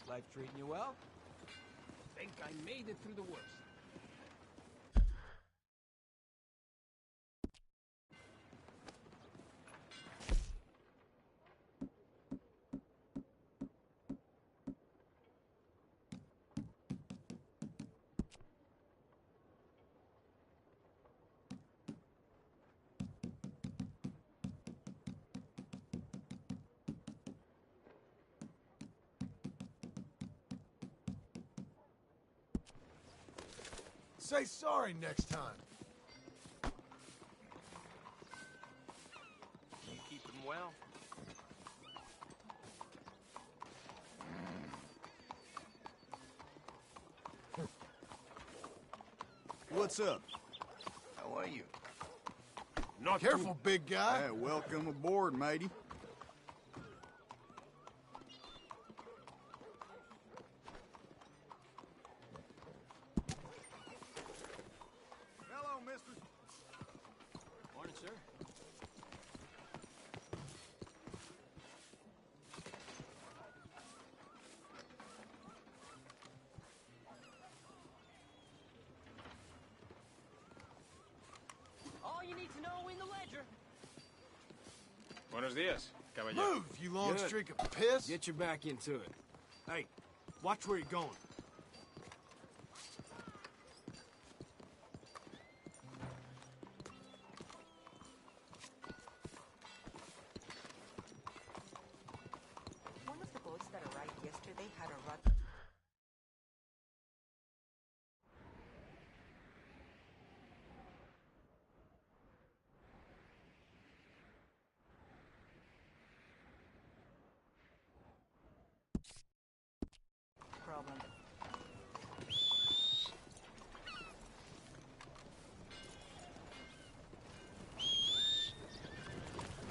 Life treating you well? Think I made it through the worst. Say sorry next time. You keep him well? What's up? How are you? Not careful, big guy. Hey, welcome aboard, matey. Hello, mister. Morning, sir. All you need to know in the ledger. Buenos dias, caballero. Move, you long Good. streak of piss. Get your back into it. Hey, watch where you're going. One of the boats that arrived yesterday had a rut. Problem.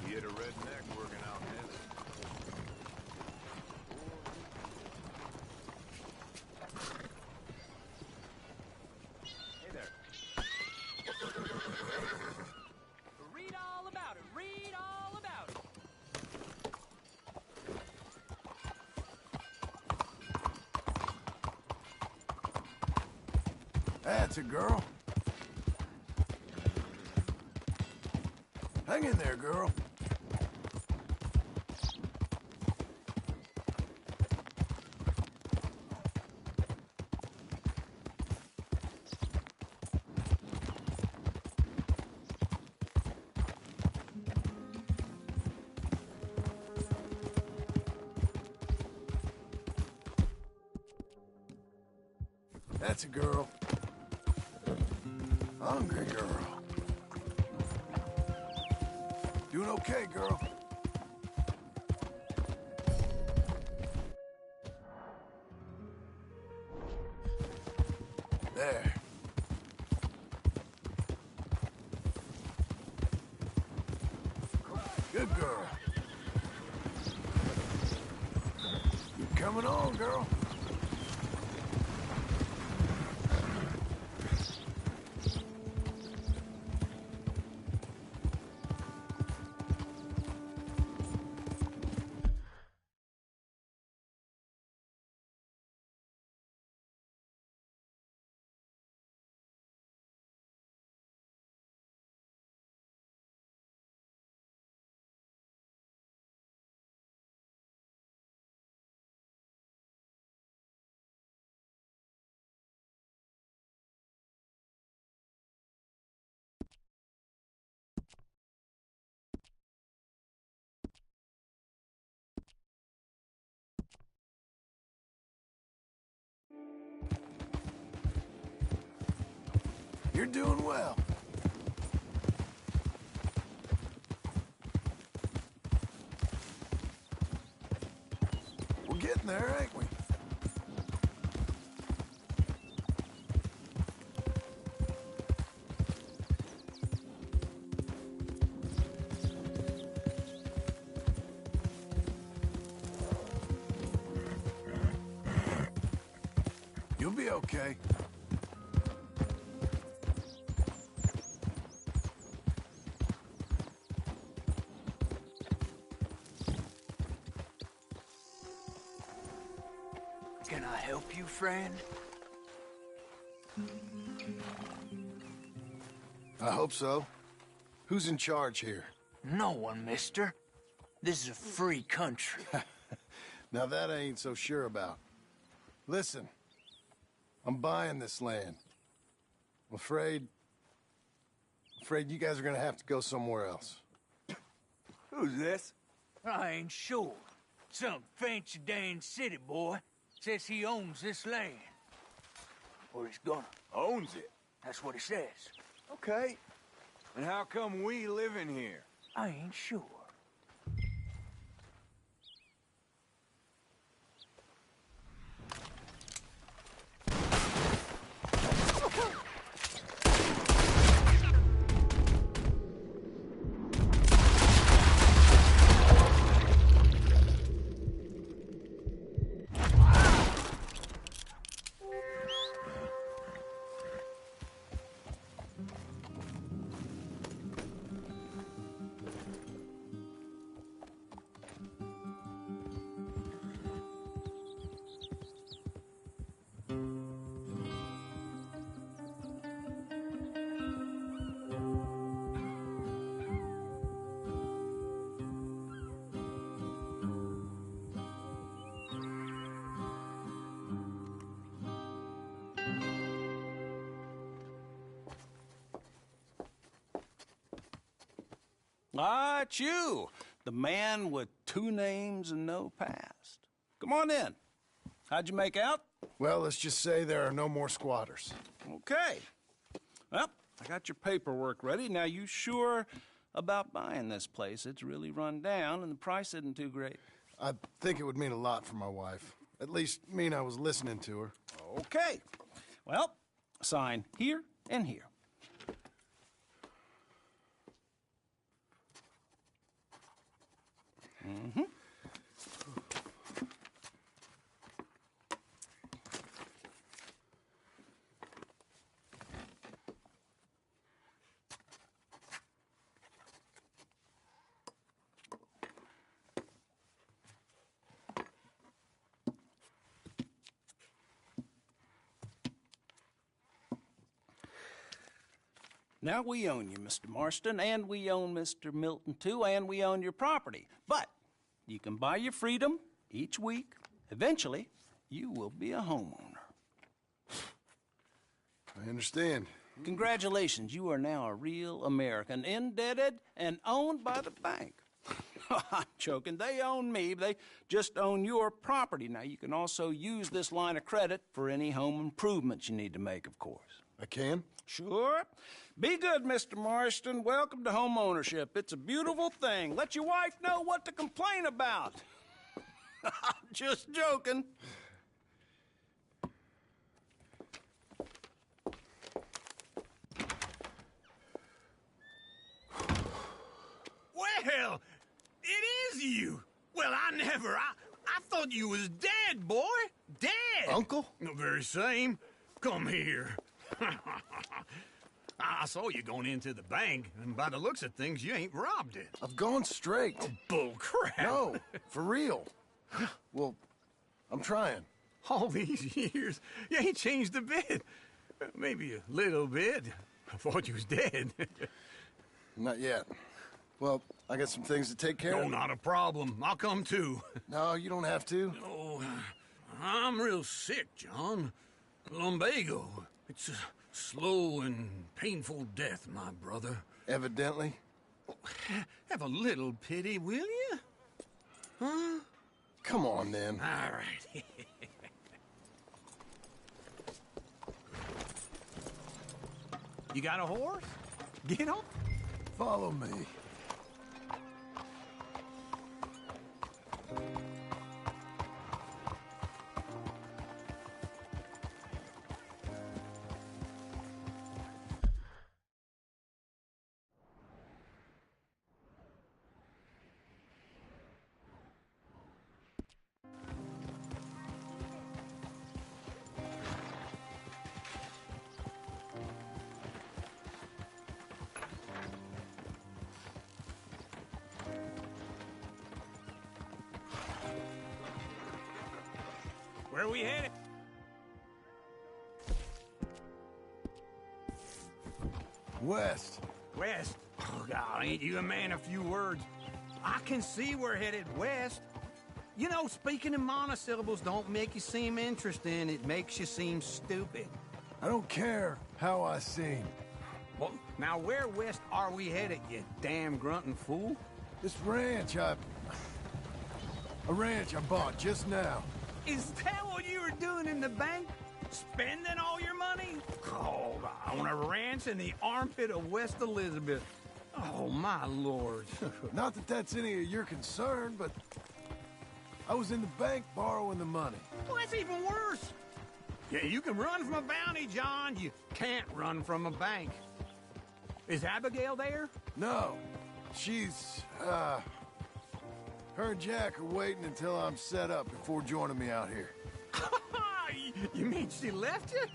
You hit a redneck working out, man. Hey there. Read all about it. Read all about it. That's a girl. Hang in there, girl. That's a girl. Hungry girl. Doing okay, girl. There. Good girl. You coming on, girl? You're doing well. We're getting there, ain't we? You'll be okay. Can I help you, friend? I hope so. Who's in charge here? No one, mister. This is a free country. Now that I ain't so sure about. Listen, I'm buying this land. I'm afraid you guys are gonna have to go somewhere else. Who's this? I ain't sure. Some fancy Dan city boy says he owns this land. Or he's gonna. Owns it. That's what he says. Okay. And how come we live in here? I ain't sure. Ah, it's you, the man with 2 names and no past. Come on in. How'd you make out? Well, let's just say there are no more squatters. Okay. Well, I got your paperwork ready. Now, you sure about buying this place? It's really run down, and the price isn't too great. I think it would mean a lot for my wife. At least mean I was listening to her. Okay. Well, sign here and here. Mm-hmm. Now, we own you, Mr. Marston, and we own Mr. Milton, too, and we own your property. But you can buy your freedom each week. Eventually, you will be a homeowner. I understand. Congratulations, you are now a real American, indebted and owned by the bank. I'm joking. They own me. They just own your property. Now, you can also use this line of credit for any home improvements you need to make, of course. I can? Sure. Be good, Mr. Marston. Welcome to home ownership. It's a beautiful thing. Let your wife know what to complain about. Just joking. Well, it is you. Well, I thought you was dead, boy. Dead. Uncle? The very same. Come here. I saw you going into the bank, and by the looks of things, you ain't robbed it. I've gone straight. Bull crap. No, for real. Well, I'm trying. All these years, you ain't changed a bit. Maybe a little bit. I thought you was dead. Not yet. Well, I got some things to take care No, of. not a problem. I'll come too. No, you don't have to. Oh, I'm real sick, John. Lumbago. It's a slow and painful death, my brother. Evidently. Have a little pity, will you? Huh? Come on, then. All right. You got a horse? Get on. Follow me. Where are we headed? West. West. Oh, God, ain't you a man of few words? I can see we're headed west. You know, speaking in monosyllables don't make you seem interesting. It makes you seem stupid. I don't care how I seem. Well, now where west are we headed, you damn grunting fool? This ranch a ranch I bought just now. Is that what you were doing in the bank? Spending all your money? Oh, on a ranch in the armpit of West Elizabeth. Oh, my lord. Not that that's any of your concern, but I was in the bank borrowing the money. Well, that's even worse. Yeah, you can run from a bounty, John. You can't run from a bank. Is Abigail there? No, she's, her and Jack are waiting until I'm set up before joining me out here. You mean she left you?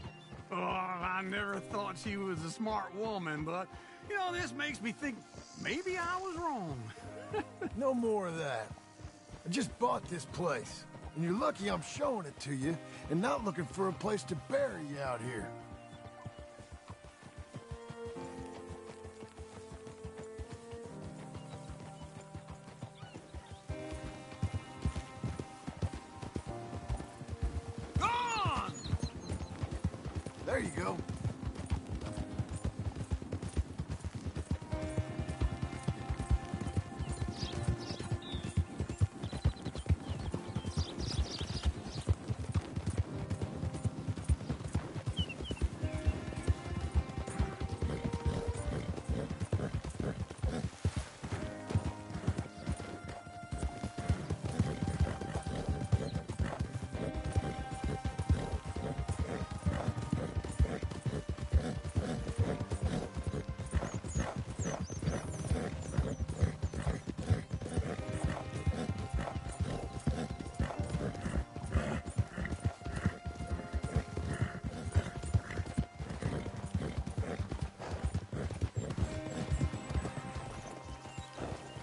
Oh, I never thought she was a smart woman, but, you know, this makes me think maybe I was wrong. No more of that. I just bought this place, and you're lucky I'm showing it to you and not looking for a place to bury you out here. Gone! There you go.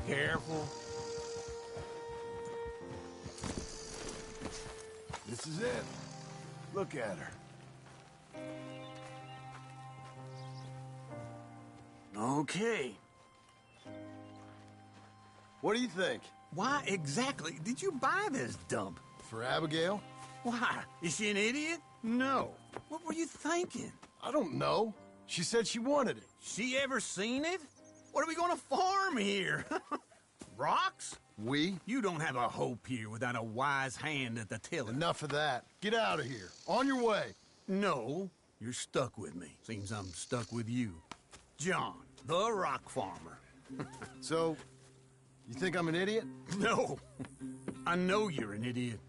Careful. This is it. Look at her. Okay. What do you think? Why exactly did you buy this dump? For Abigail? Why? Is she an idiot? No. What were you thinking? I don't know. She said she wanted it. She ever seen it? What are we gonna farm here? Rocks? We? You don't have a hope here without a wise hand at the tiller. Enough of that. Get out of here. On your way. No, you're stuck with me. Seems I'm stuck with you. John, the rock farmer. So, you think I'm an idiot? No, I know you're an idiot.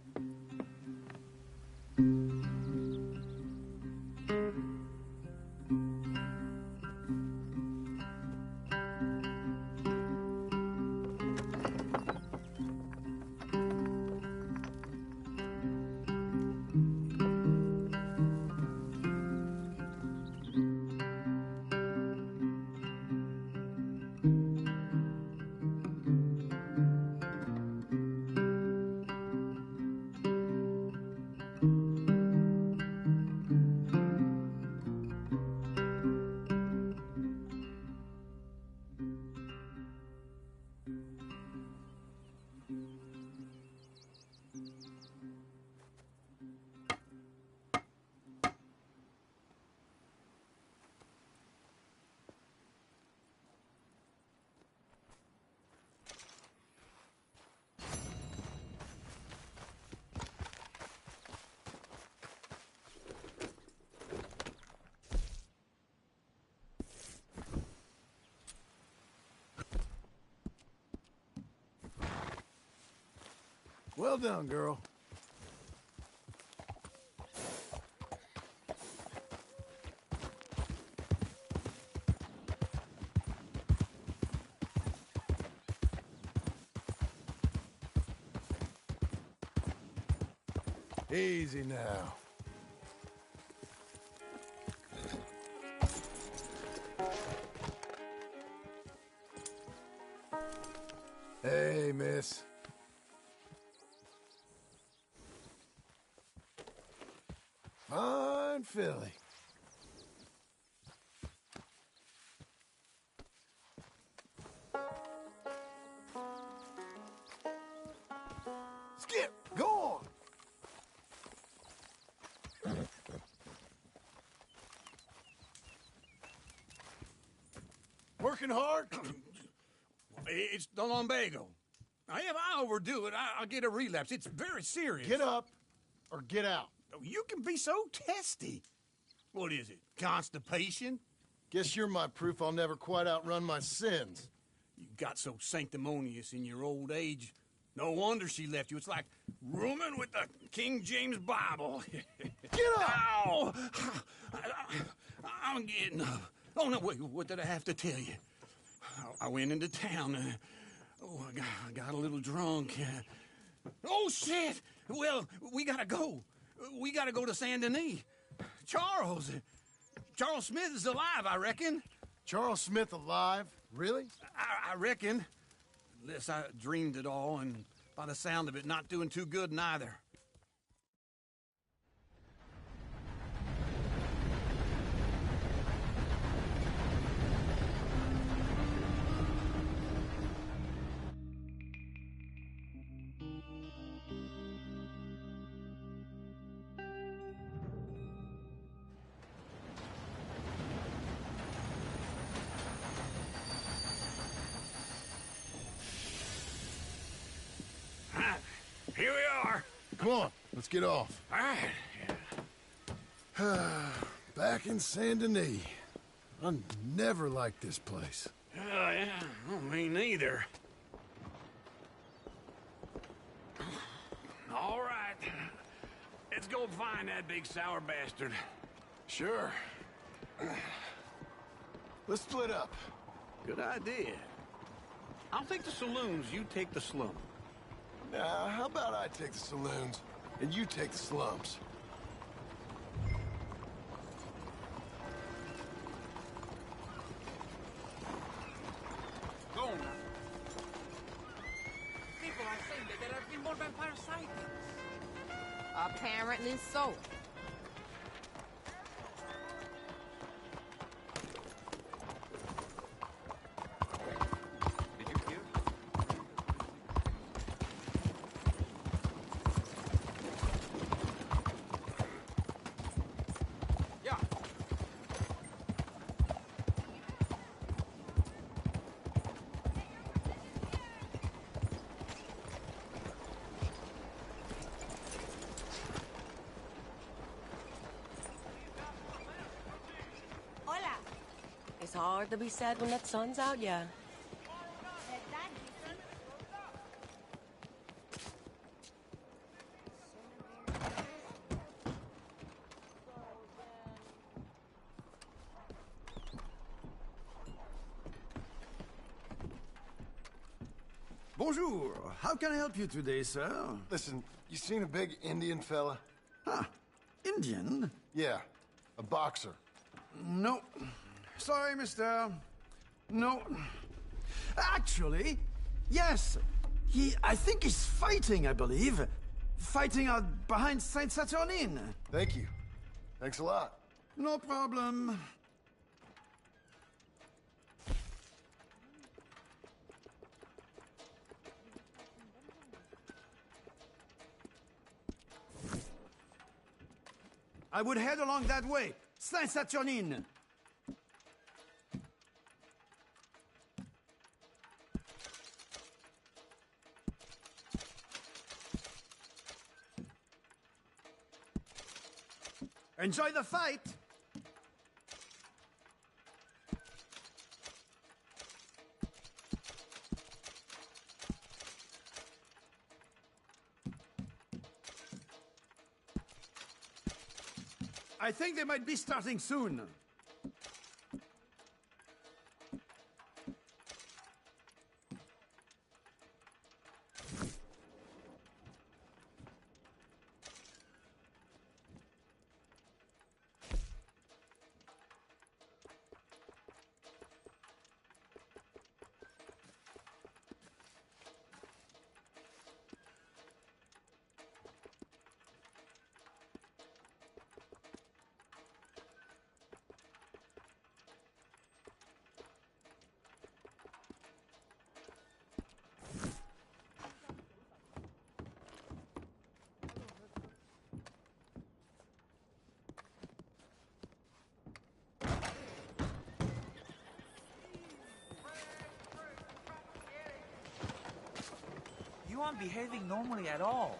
Well done, girl. Easy now. Hey, miss. Fine filly. Skip, go on. Working hard? It's the lumbago. Now, if I overdo it, I'll get a relapse. It's very serious. Get up or get out. You can be so testy. What is it, constipation? Guess you're my proof I'll never quite outrun my sins. You got so sanctimonious in your old age. No wonder she left you. It's like rooming with the King James Bible. Get up! Ow! I'm getting up. Oh, no, wait, what did I have to tell you? I went into town. I got a little drunk. Oh, shit! Well, we gotta go. We gotta go to Saint Denis. Charles Smith is alive, I reckon. Charles Smith alive? Really? I reckon. Unless I dreamed it all, and by the sound of it, not doing too good neither. Here we are. Come on, let's get off. All right. Back in Saint Denis. I never liked this place. Yeah, well, me neither. All right. Let's go find that big sour bastard. Sure. Let's split up. Good idea. I'll take the saloons, you take the slum. How about I take the saloons, and you take the slums? Go on. People are saying that there have been more vampire sightings. Apparently so. Did you kill? Yeah. Hola. It's hard to be sad when that sun's out, yeah. Bonjour. How can I help you today, sir? Listen, you seen a big Indian fella? Ah, Indian? Yeah, a boxer. No. Sorry, mister. No. Actually, yes. I think he's fighting, I believe. Fighting out behind Saint Saturnine. Thank you. Thanks a lot. No problem. I would head along that way. Saint Saturnine. Enjoy the fight. I think they might be starting soon. one behaving normally at all.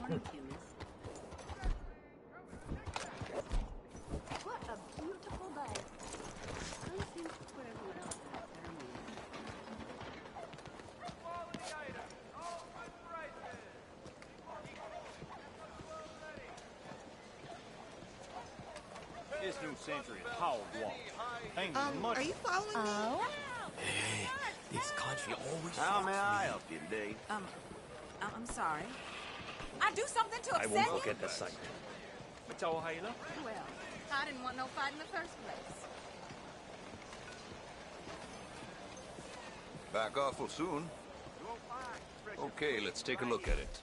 Morning, Tunis. What a beautiful day. I think what everyone else has better news. This new century is hog walk. Ain't much. Are you following me? Oh? Hey, this country always How may shocks I me. help you today? I'm sorry. I do something to I upset won't you? forget the sight. It's all Hayla. Well, I didn't want no fight in the first place. Back awful soon. Okay, let's take a look at it.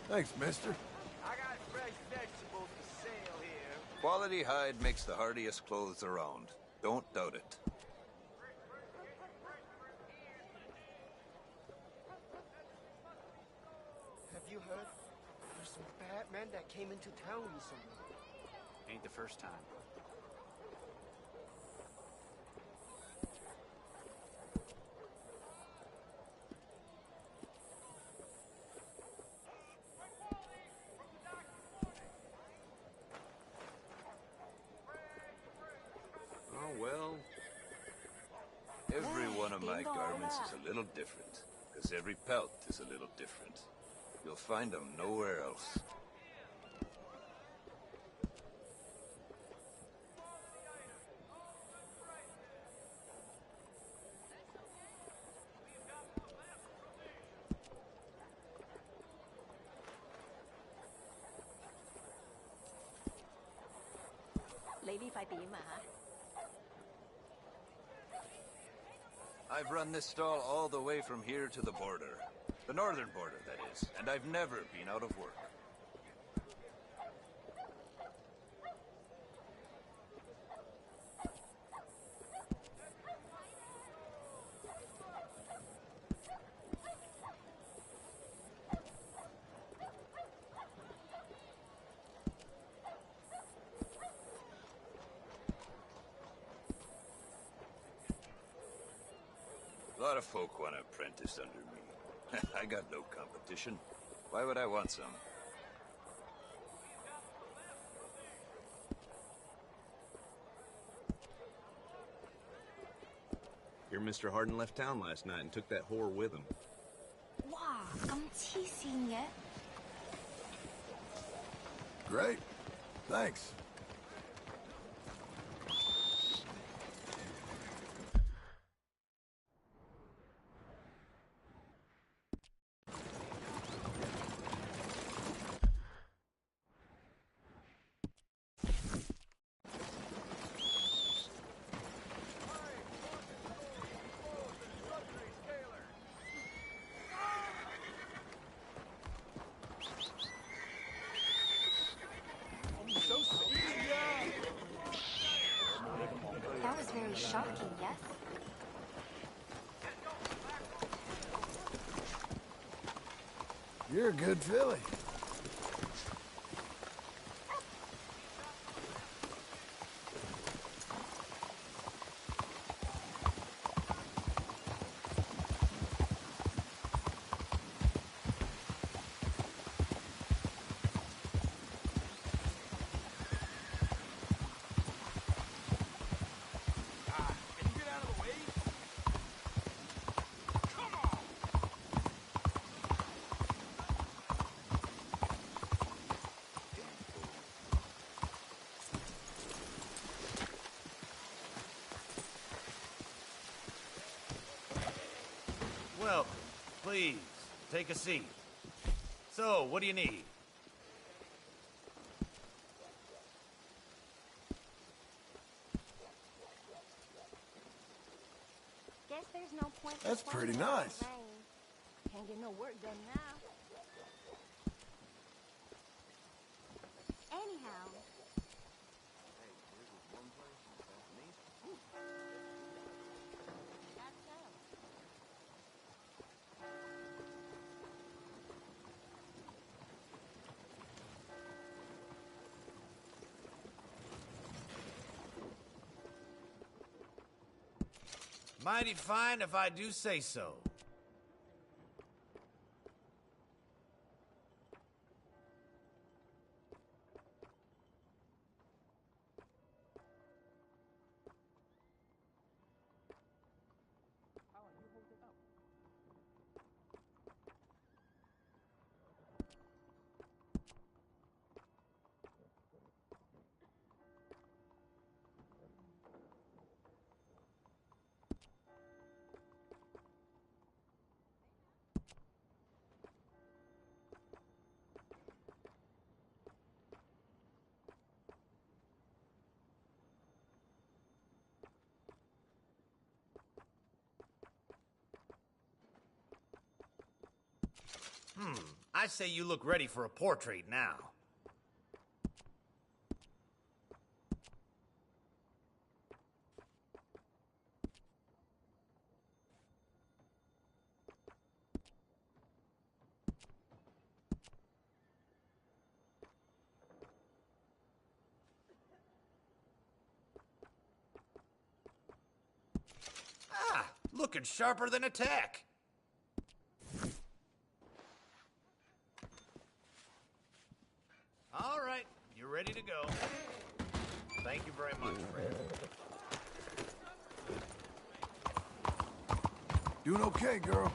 Thanks, mister. I got fresh vegetables for sale here. Quality hide makes the hardiest clothes around. Don't doubt it. Have you heard? There's some bad men that came into town recently. Ain't the first time. Oh, well. Every one of my garments is a little different, because every pelt is a little different. You'll find them nowhere else. Lady Fatima, hả? I've run this stall all the way from here to the border. The northern border, that is. And I've never been out of work. A lot of folk want to apprentice under me. I got no competition. Why would I want some? Your Mr. Harden left town last night and took that whore with him. Wow, I'm teasing it. Great. Thanks. That was very shocking, yes? You're a good filly. Well, please, take a seat. So, what do you need? Guess there's no point. That's pretty nice. Can't get no work done now. Anyhow. Mighty fine if I do say so. I say you look ready for a portrait now. Ah, looking sharper than a tack. All right, you're ready to go. Thank you very much, Fred. Doing okay, girl.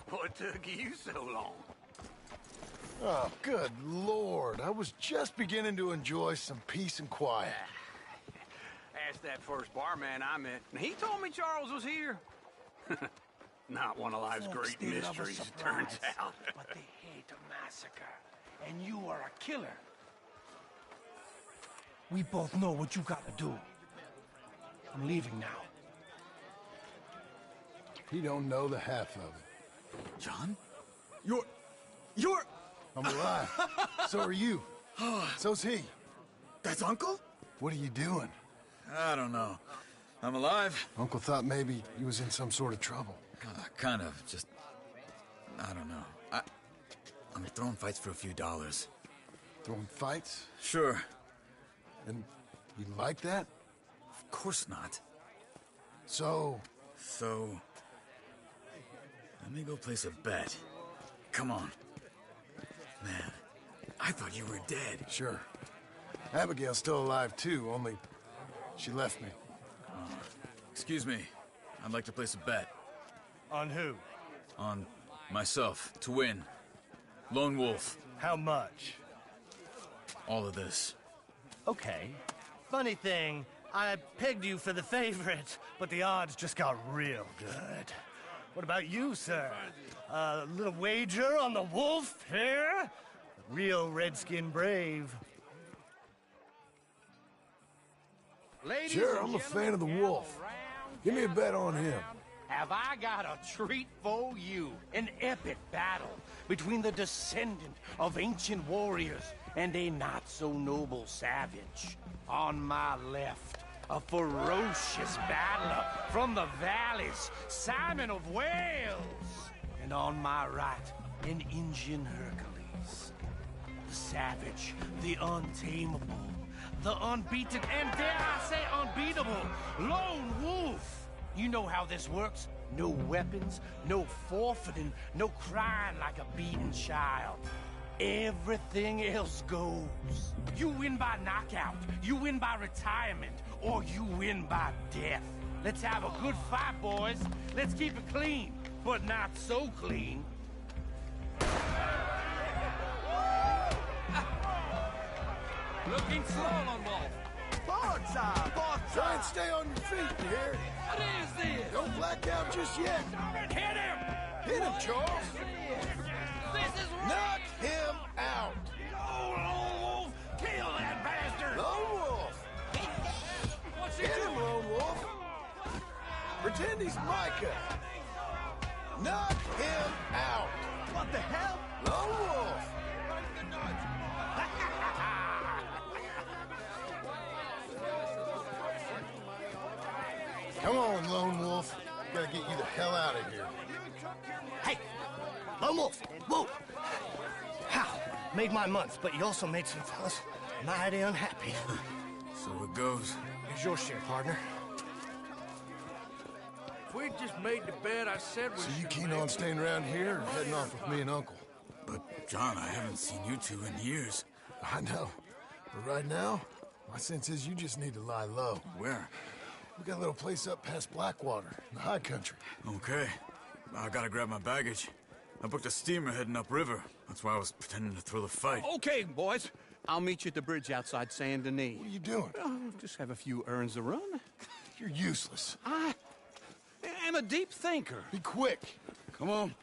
What took you so long? Oh, good Lord. I was just beginning to enjoy some peace and quiet. Asked that first barman I met, and he told me Charles was here. Not one of life's Folks, great they love a mysteries, it turns surprise, out. but they hate a massacre. And you are a killer. We both know what you gotta do. I'm leaving now. He don't know the half of it. John? You're... I'm alive. So are you. So's he. That's Uncle? What are you doing? I don't know. I'm alive. Uncle thought maybe he was in some sort of trouble. Kind of. Just... I don't know. I'm throwing fights for a few dollars. Throwing fights? Sure. And you like that? Of course not. So... Let me go place a bet. Come on. Man, I thought you were dead. Sure. Abigail's still alive, too, only she left me. Excuse me. I'd like to place a bet. On who? On myself, to win. Lone Wolf. How much? All of this. Okay. Funny thing, I pegged you for the favorite, but the odds just got real good. What about you, sir? A little wager on the wolf here? Real redskin brave. Ladies Sure, and I'm a fan of the gentlemen, wolf. gather round, Give me a gather bet on him. round. Have I got a treat for you? An epic battle between the descendant of ancient warriors and a not-so-noble savage. On my left, a ferocious battler from the valleys, Simon of Wales. And on my right, an Indian Hercules. The savage, the untamable, the unbeaten, and dare I say unbeatable, Lone Wolf. You know how this works. No weapons, no forfeiting, no crying like a beaten child. everything else goes. You win by knockout, you win by retirement, or you win by death. Let's have a good fight, boys. Let's keep it clean, but not so clean. Looking slow on Wolf. Forza! Try and stay on your feet, you hear? What is this? Don't black out just yet. Hit him! Hit him, Charles! This is Knock him out! Oh, Lone Wolf! Kill that bastard! Lone Wolf! What's he Hit him, doing? Lone Wolf! Pretend he's Micah! Knock him out! What the hell? Lone Wolf! Come on, Lone Wolf. Gotta get you the hell out of here. Hey! Lone Wolf! Whoa! How? Made my month, but you also made some fellas mighty unhappy. So it goes. Here's your share, partner. If we'd just made the bed I said we So you should keen make. on staying around here or heading off with me and Uncle? But, John, I haven't seen you two in years. I know. But right now, my sense is you just need to lie low. Where? We got a little place up past Blackwater, in the high country. Okay. I gotta grab my baggage. I booked a steamer heading upriver. That's why I was pretending to throw the fight. Okay, boys. I'll meet you at the bridge outside Saint Denis. What are you doing? Just have a few errands to run. You're useless. I am a deep thinker. Be quick. Come on.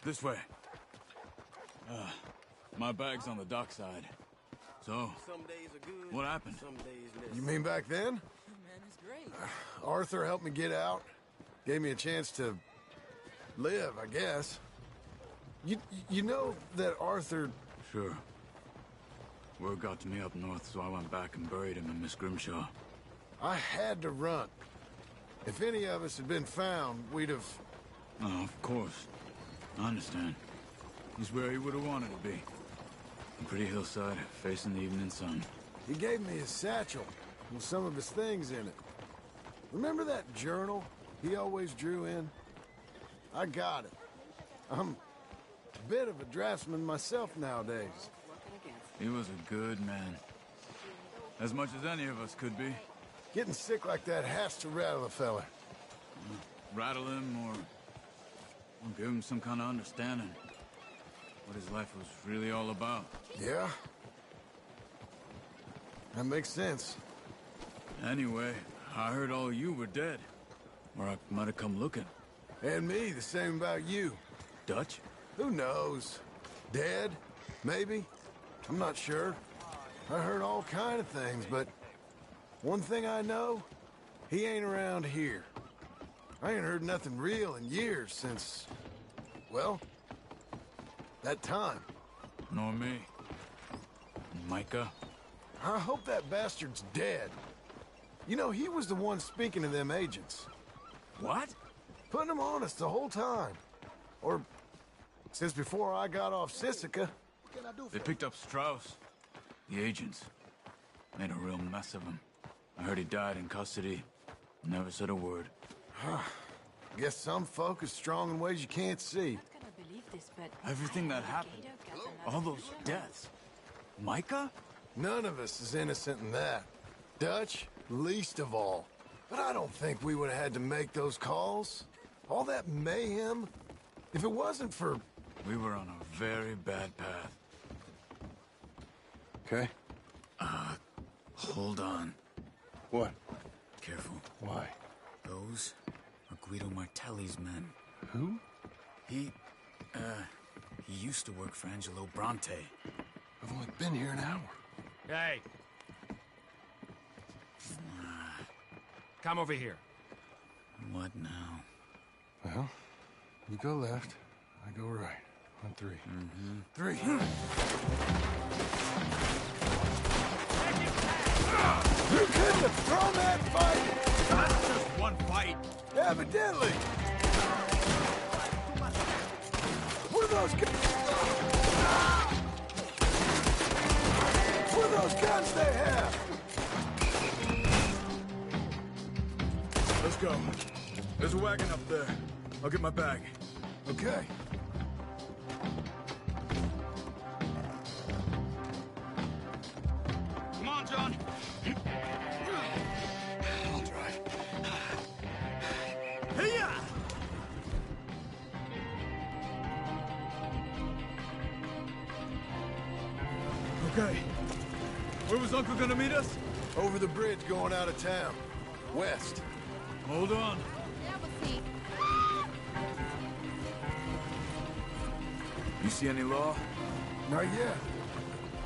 This way. My bag's on the dockside. So, what happened? You mean back then? Arthur helped me get out. Gave me a chance to live, I guess. You know that Arthur... Sure. Word got to me up north, so I went back and buried him in Miss Grimshaw. I had to run. If any of us had been found, we'd have... Oh, of course. I understand. He's where he would have wanted to be. A pretty hillside, facing the evening sun. He gave me his satchel with some of his things in it. Remember that journal he always drew in? I got it. I'm a bit of a draftsman myself nowadays. He was a good man. As much as any of us could be. Getting sick like that has to rattle a fella. Rattle him or give him some kind of understanding. What his life was really all about. Yeah? That makes sense. Anyway, I heard all you were dead. Or I might have come looking. And me, the same about you. Dutch? Who knows? Dead? Maybe? I'm not sure. I heard all kind of things, but one thing I know, he ain't around here. I ain't heard nothing real in years since, well, that time. Nor me. Micah? I hope that bastard's dead. You know, he was the one speaking to them agents. What? Putting them on us the whole time. Or since before I got off s0ci. They picked up Strauss. The agents. Made a real mess of him. I heard he died in custody. Never said a word. Guess some folk are strong in ways you can't see. Everything that happened. All those deaths. Micah? None of us is innocent in that. Dutch, least of all. But I don't think we would have had to make those calls. All that mayhem. If it wasn't for... We were on a very bad path. Okay. Hold on. What? Careful. Why? Those are Guido Martelli's men. Who? He used to work for Angelo Bronte. I've only been here an hour. Hey. Come over here. What now? Well, you go left, I go right. On three. Mm-hmm. Three. You couldn't have thrown that fight! That's just one fight. Evidently! Where those guns? Where those guns they have? Let's go. There's a wagon up there. I'll get my bag. Okay. Come on, John. I'll drive. Hiya! Okay. Where was Uncle gonna meet us? Over the bridge going out of town. West. Hold on. Yeah, we'll see. You see any law? Not yet.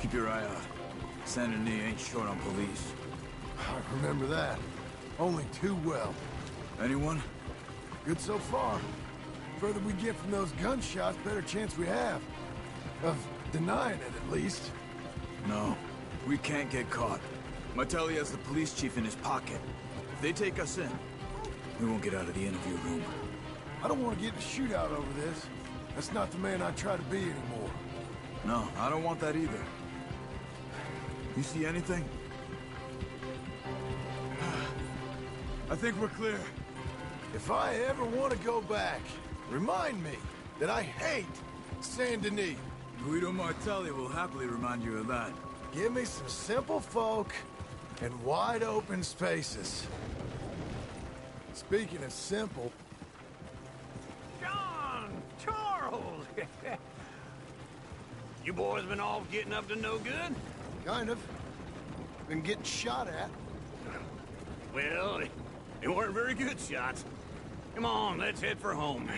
Keep your eye out. Saint Denis ain't short on police. I remember that. Only too well. Anyone? Good so far. Further we get from those gunshots, better chance we have. Of denying it, at least. No. We can't get caught. Martelli has the police chief in his pocket. If they take us in, we won't get out of the interview room. I don't want to get in a shootout over this. That's not the man I try to be anymore. No, I don't want that either. You see anything? I think we're clear. If I ever want to go back, remind me that I hate Saint Denis. Guido Martelli will happily remind you of that. Give me some simple folk and wide open spaces. Speaking of simple... John! Charles! You boys been all getting up to no good? Kind of. Been getting shot at. Well, they weren't very good shots. Come on, let's head for home.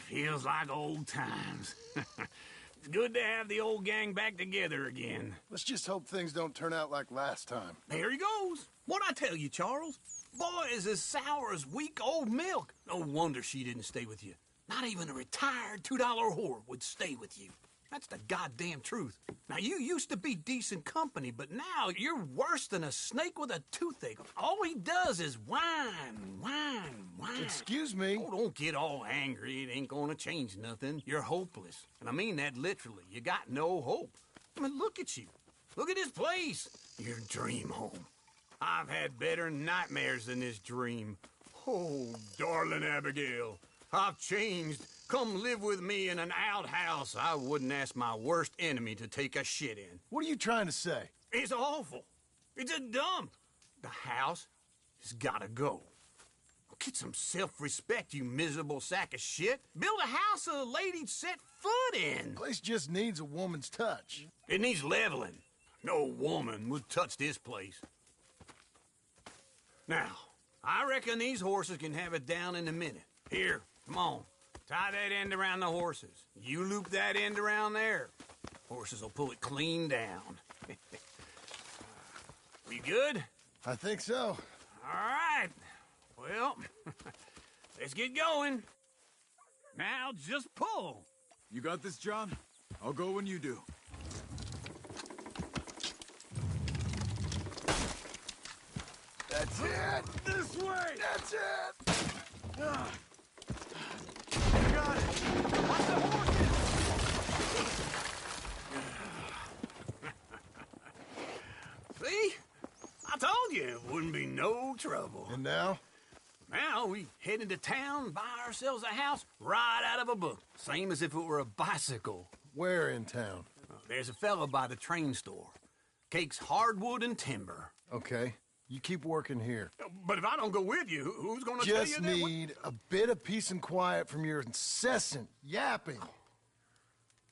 Feels like old times. It's good to have the old gang back together again. Let's just hope things don't turn out like last time. There he goes. What'd I tell you, Charles? Boy is as sour as week-old milk. No wonder she didn't stay with you. Not even a retired $2 whore would stay with you. That's the goddamn truth. Now, you used to be decent company, but now you're worse than a snake with a toothache. All he does is whine, whine, whine. Excuse me? Oh, don't get all angry. It ain't gonna change nothing. You're hopeless. And I mean that literally. You got no hope. I mean, look at you. Look at this place. Your dream home. I've had better nightmares than this dream. Oh, darling Abigail, I've changed. Come live with me in an outhouse I wouldn't ask my worst enemy to take a shit in. What are you trying to say? It's awful. It's a dump. The house has gotta go. Get some self-respect, you miserable sack of shit. Build a house a lady'd set foot in. The place just needs a woman's touch. It needs leveling. No woman would touch this place. Now, I reckon these horses can have it down in a minute. Here, come on. Tie that end around the horses. You loop that end around there. Horses will pull it clean down. We good? I think so. All right. Well, let's get going. Now just pull. You got this, John? I'll go when you do. That's it! This way! That's it! Got it! Watch the horses! See? I told you it wouldn't be no no trouble. And now? Now we head into town, buy ourselves a house right out of a book. Same as if it were a bicycle. Where in town? There's a fella by the train store. Cakes hardwood and timber. Okay. You keep working here. But if I don't go with you, who's gonna tell you Just that? need a bit of peace and quiet from your incessant yapping.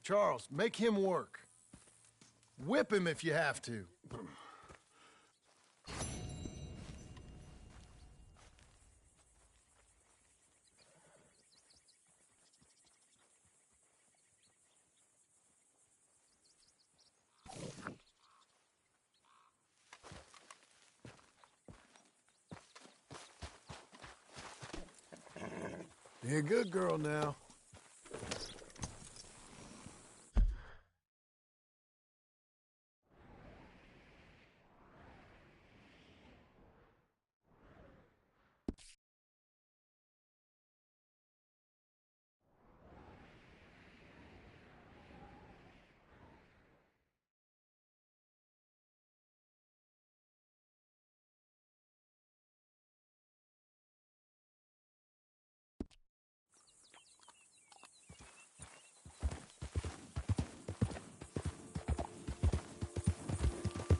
Charles, make him work. Whip him if you have to. You're a good girl now.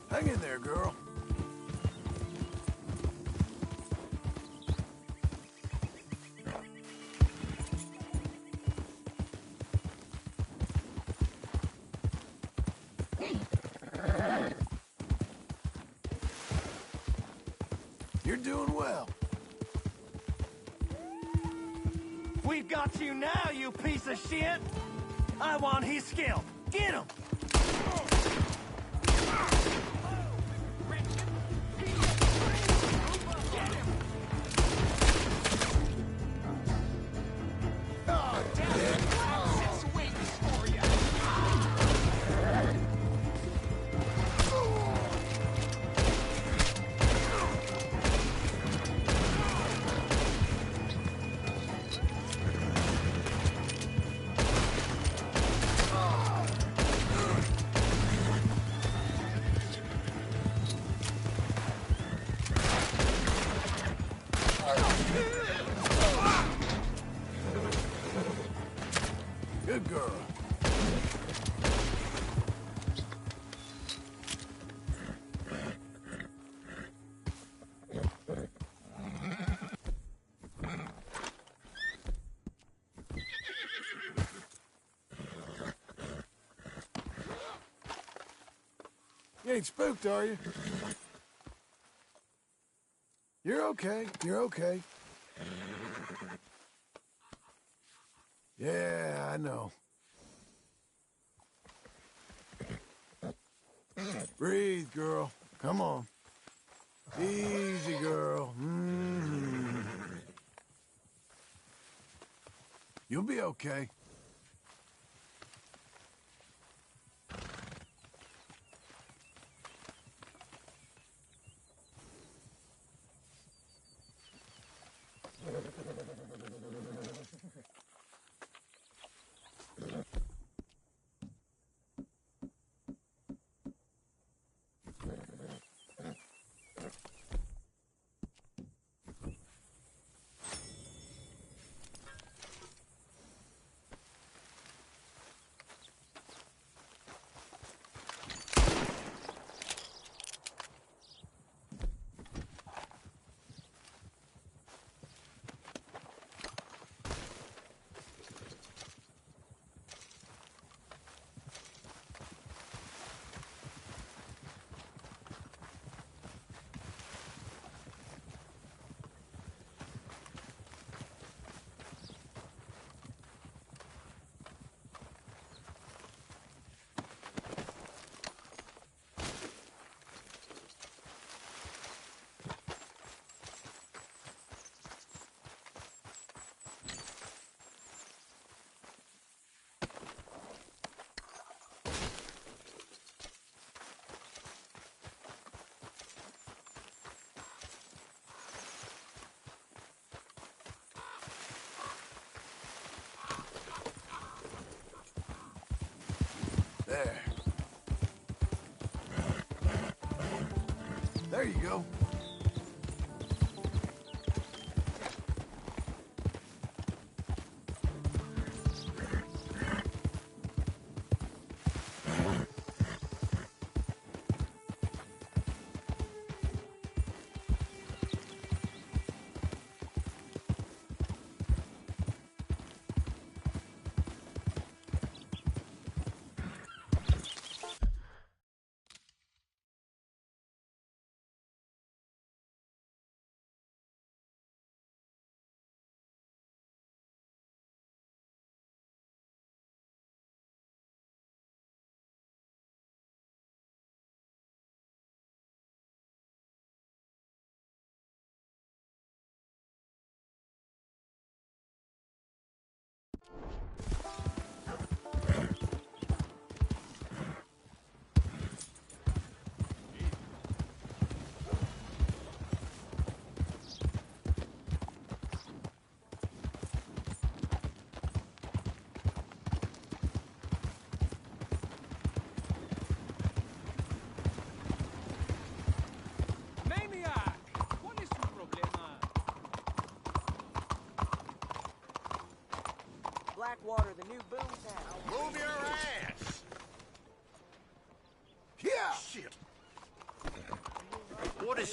Hang in there, girl. You're doing well. We've got you now, you piece of shit! I want his scalp. Get him! Good girl. You ain't spooked, are you? You're okay. You're okay. Yeah, I know. Breathe, girl. Come on. Easy, girl. You'll be okay. There. There you go.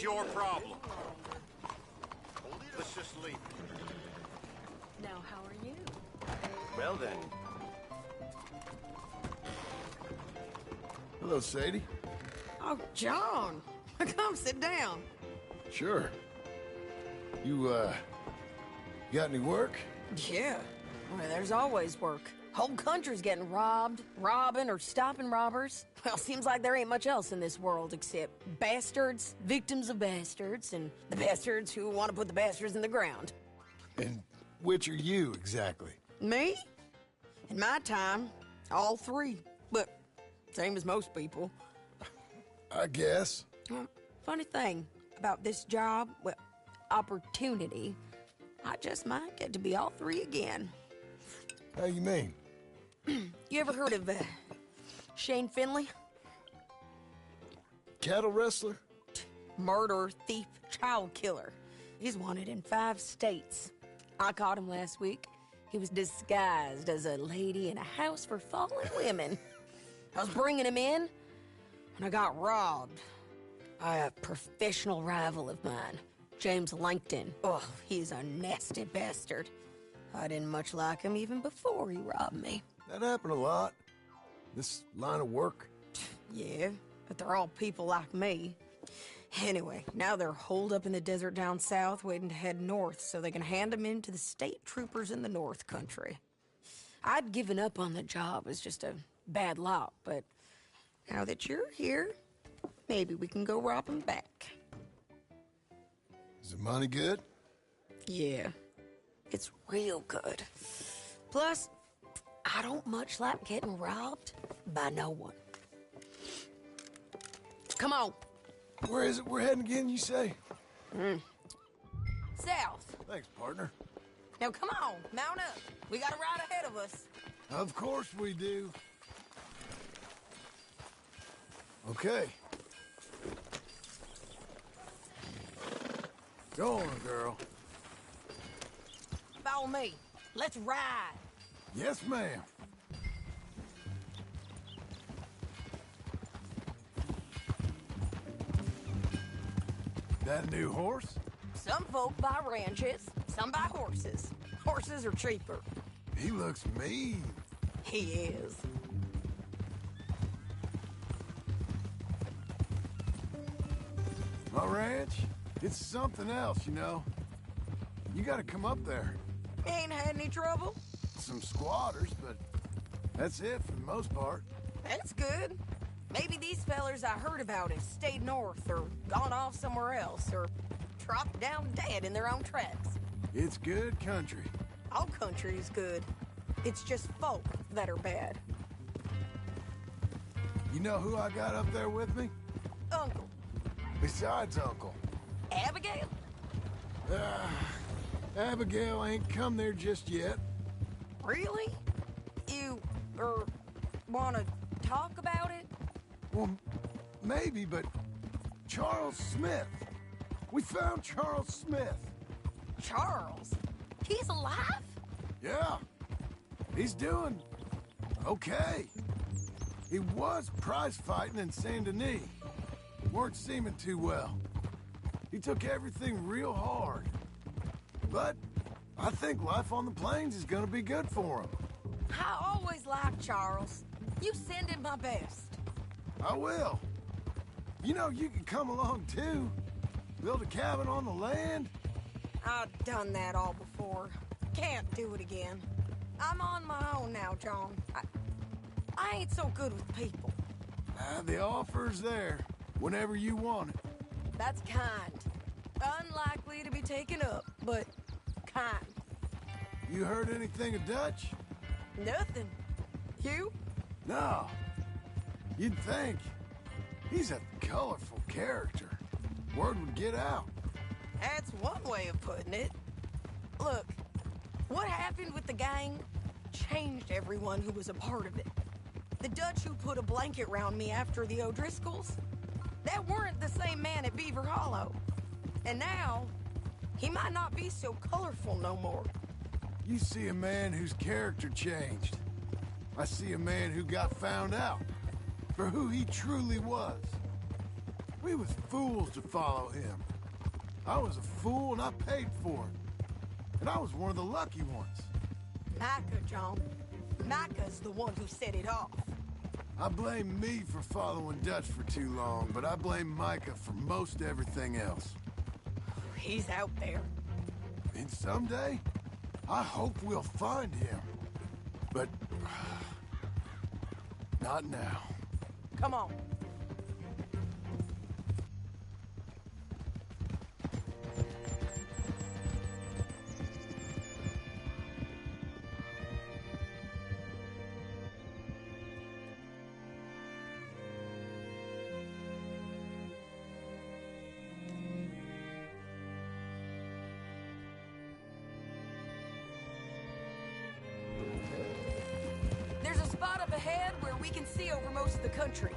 your problem. Let's just leave. Now, how are you? Well then. Hello, Sadie. Oh, John. Come sit down. Sure. You got any work? Yeah. Well, there's always work. Whole country's getting robbed, robbing, or stopping robbers. Well, seems like there ain't much else in this world except bastards, victims of bastards, and the bastards who want to put the bastards in the ground. And which are you, exactly? Me? In my time, all three. But same as most people. I guess. Funny thing about this job, well, opportunity, I just might get to be all three again. How you mean? You ever heard of Shane Finley? Cattle wrestler? Murderer, thief, child killer. He's wanted in 5 states. I caught him last week. He was disguised as a lady in a house for fallen women. I was bringing him in, and I got robbed by a professional rival of mine, James Langton. Oh, he's a nasty bastard. I didn't much like him even before he robbed me. That happened a lot. This line of work. Yeah, but they're all people like me. Anyway, now they're holed up in the desert down south, waiting to head north so they can hand them in to the state troopers in the north country. I'd given up on the job as just a bad lot, but now that you're here, maybe we can go rob them back. Is the money good? Yeah, it's real good. Plus, I don't much like getting robbed by no one. Come on. Where is it we're heading again, you say? South. Thanks, partner. Now come on, mount up. We got a ride ahead of us. Of course we do. Okay. Go on, girl. Follow me. Let's ride. Yes, ma'am. That a new horse? Some folk buy ranches, some buy horses. Horses are cheaper. He looks mean. He is. My ranch, it's something else, you know. You gotta come up there. Ain't had any trouble? Some squatters, but that's it for the most part. That's good. Maybe these fellers I heard about have stayed north or gone off somewhere else or dropped down dead in their own tracks. It's good country. All country is good. It's just folk that are bad. You know who I got up there with me? Uncle. Besides Uncle. Abigail? Abigail ain't come there just yet. Really? You, wanna talk about it? Well, maybe, but Charles Smith. We found Charles Smith. Charles? He's alive? Yeah. He's doing okay. He was prize fighting in Saint Denis. Weren't seeming too well. He took everything real hard. But I think life on the plains is gonna be good for him. I always liked Charles. You send him my best. I will. You know, you can come along too. Build a cabin on the land. I've done that all before. Can't do it again. I'm on my own now, John. I ain't so good with people. The offer's there, whenever you want it. That's kind. Unlikely to be taken up, but kind. You heard anything of Dutch? Nothing. You? No. You'd think. He's a colorful character. Word would get out. That's one way of putting it. Look, what happened with the gang changed everyone who was a part of it. The Dutch who put a blanket round me after the O'Driscolls, that weren't the same man at Beaver Hollow. And now, he might not be so colorful no more. You see a man whose character changed. I see a man who got found out for who he truly was. We was fools to follow him. I was a fool and I paid for it. And I was one of the lucky ones. Micah, John. Micah's the one who set it off. I blame me for following Dutch for too long, but I blame Micah for most everything else. He's out there. And someday, I hope we'll find him. But... not now. Come on. There's a spot up ahead where we can see over most of the country.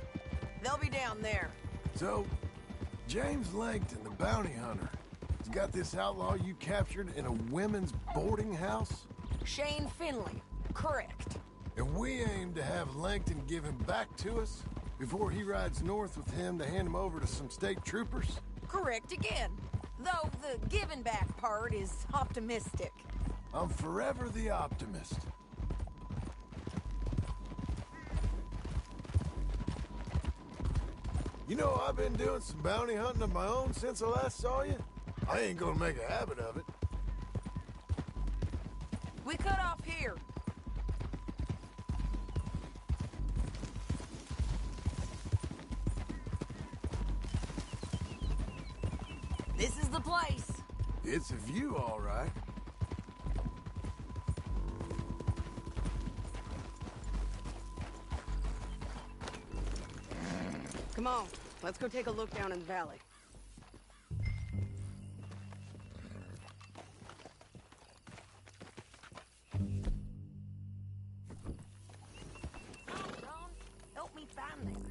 They'll be down there. So, James Langton, the bounty hunter, has got this outlaw you captured in a women's boarding house? Shane Finley. Correct. And we aim to have Langton give him back to us before he rides north with him to hand him over to some state troopers? Correct again. Though the giving back part is optimistic. I'm forever the optimist. You know, I've been doing some bounty hunting of my own since I last saw you. I ain't gonna make a habit of it. We cut off here. This is the place. It's a view, all right. Come on, let's go take a look down in the valley. Come on, Ron. Help me find them.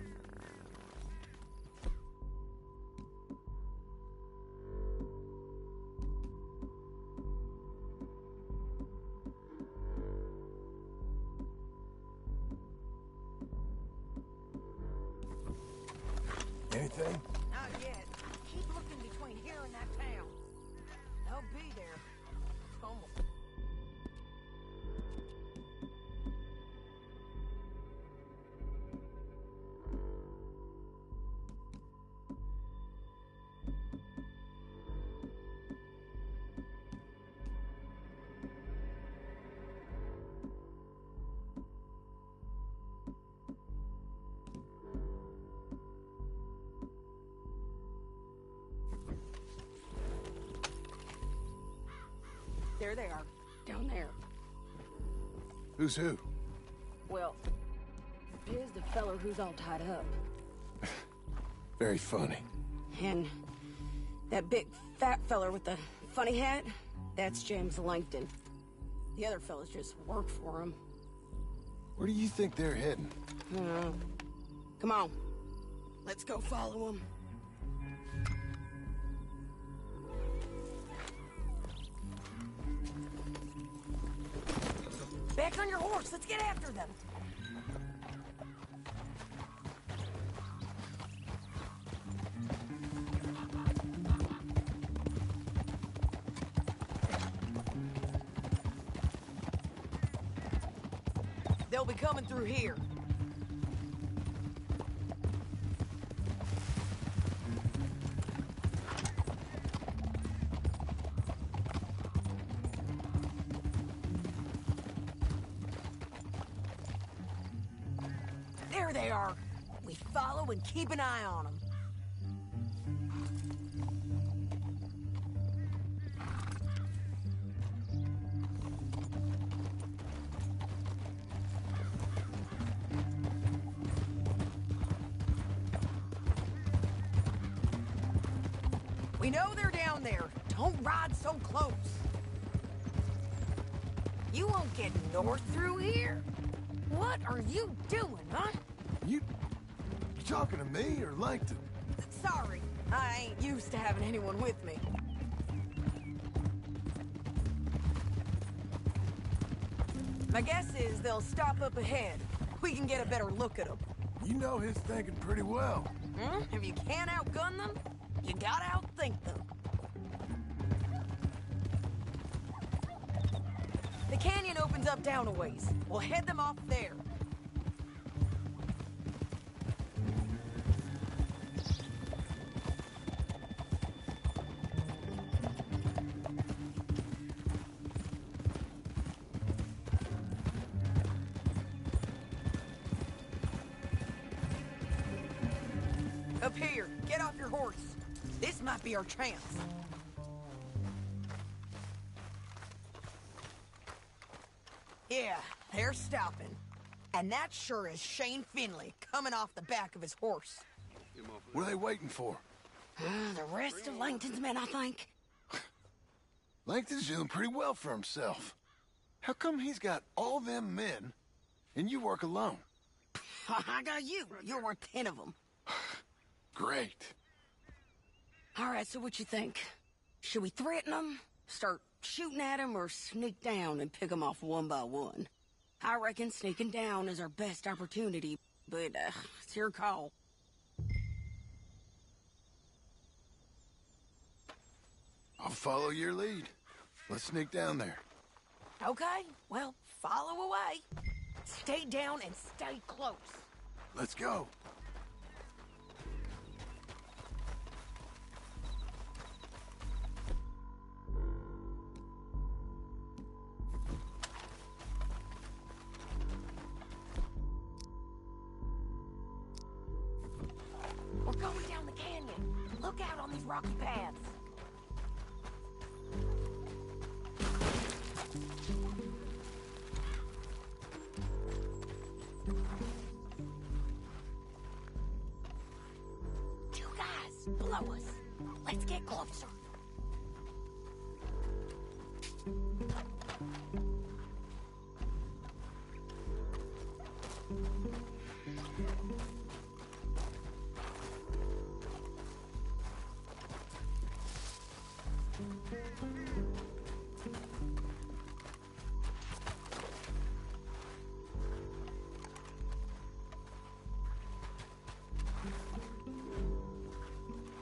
Anything? Not yet. Keep looking between here and that town. They'll be there. It's almost... There they are, down there. Who's who? Well, here's the feller who's all tied up. Very funny. And that big fat feller with the funny hat, that's James Langton. The other fellas just work for him. Where do you think they're heading? Come on, let's go follow them. Back on your horse, let's get after them. They'll be coming through here. There they are. We follow and keep an eye on them. We know they're down there. Don't ride so close. You won't get north through here? What are you doing, huh? You talking to me or Langton? Sorry, I ain't used to having anyone with me. My guess is they'll stop up ahead. We can get a better look at them. You know his thinking pretty well. If you can't outgun them, you gotta outthink them. The canyon opens up down a ways. We'll head them off there. Up here, get off your horse. This might be our chance. Yeah, they're stopping. And that sure is Shane Finley coming off the back of his horse. What are they waiting for? The rest of Langton's men, I think. Langton's doing pretty well for himself. How come he's got all them men, and you work alone? I got you. You're worth 10 of them. Great. All right, so what you think? Should we threaten them, start shooting at them, or sneak down and pick them off one by one? I reckon sneaking down is our best opportunity, but it's your call. I'll follow your lead. Let's sneak down there. Okay, well, follow away. Stay down and stay close. Let's go. We're going down the canyon. Look out on these rocky paths. Two guys below us. Let's get closer.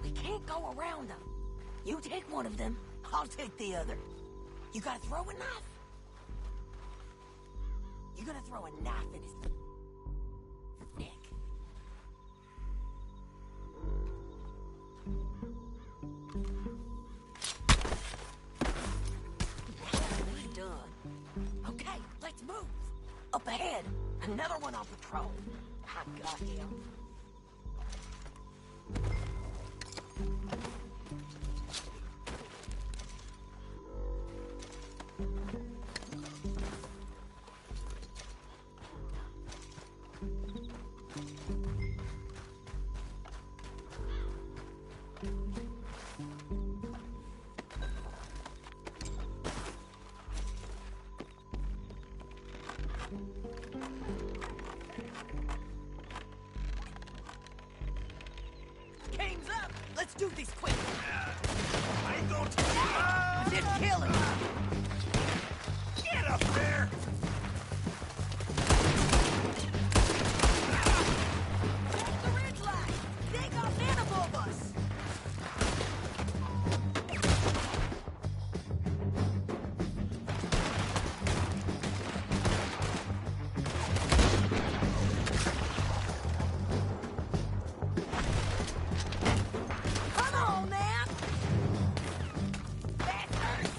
We can't go around them. You take one of them, I'll take the other. You gotta throw a knife. You're gonna throw a knife in his neck. We're done. Okay, let's move. Up ahead, another one on patrol. I got him. Game's up! Let's do this quick! I ain't gonna just kill him! Get up there! The red line! They got men above us! Come on now! Bastards!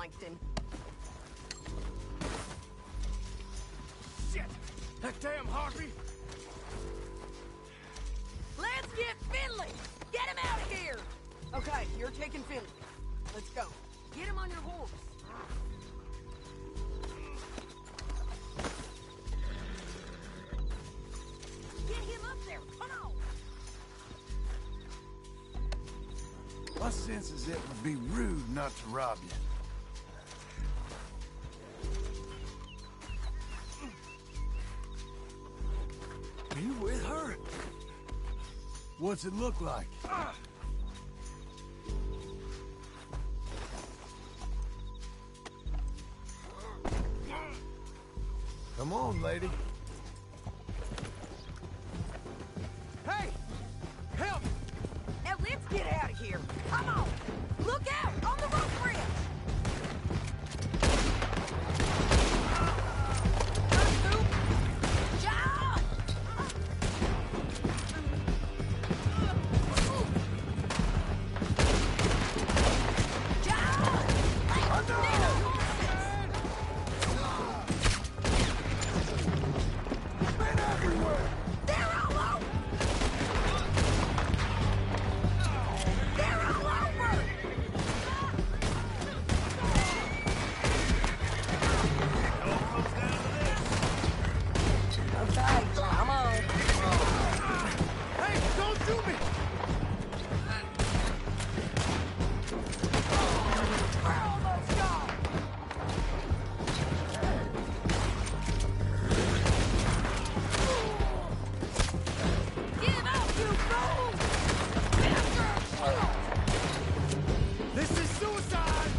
Langton. Shit! That damn harpy! Let's get Finley! Get him out of here! Okay, you're taking Finley. Let's go. Get him on your horse. Get him up there, come on! My sense is it would be rude not to rob you. Are you with her? What's it look like? Come on, lady. Hey! Help! Now let's get out of here. Come on! Look out! On the rope bridge! John! This is suicide!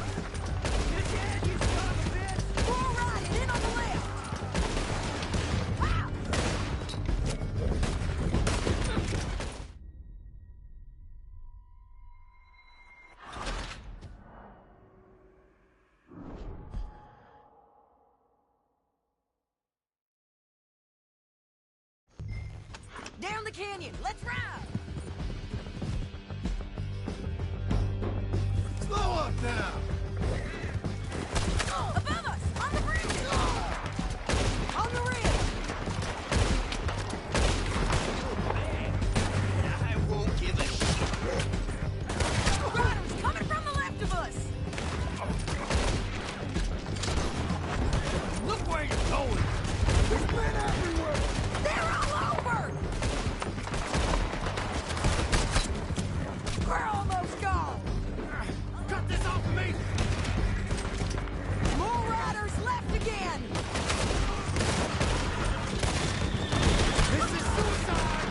Get ahead, you son of a bitch! All right, and in on the left! Down the canyon, let's ride! Slow up now! Above us, on the bridge! On the ridge! I won't give a shit. Riders coming from the left of us! Look where you're going! There's men everywhere! They're all over! We're almost gone! Cut this off me! More riders left again! This is suicide!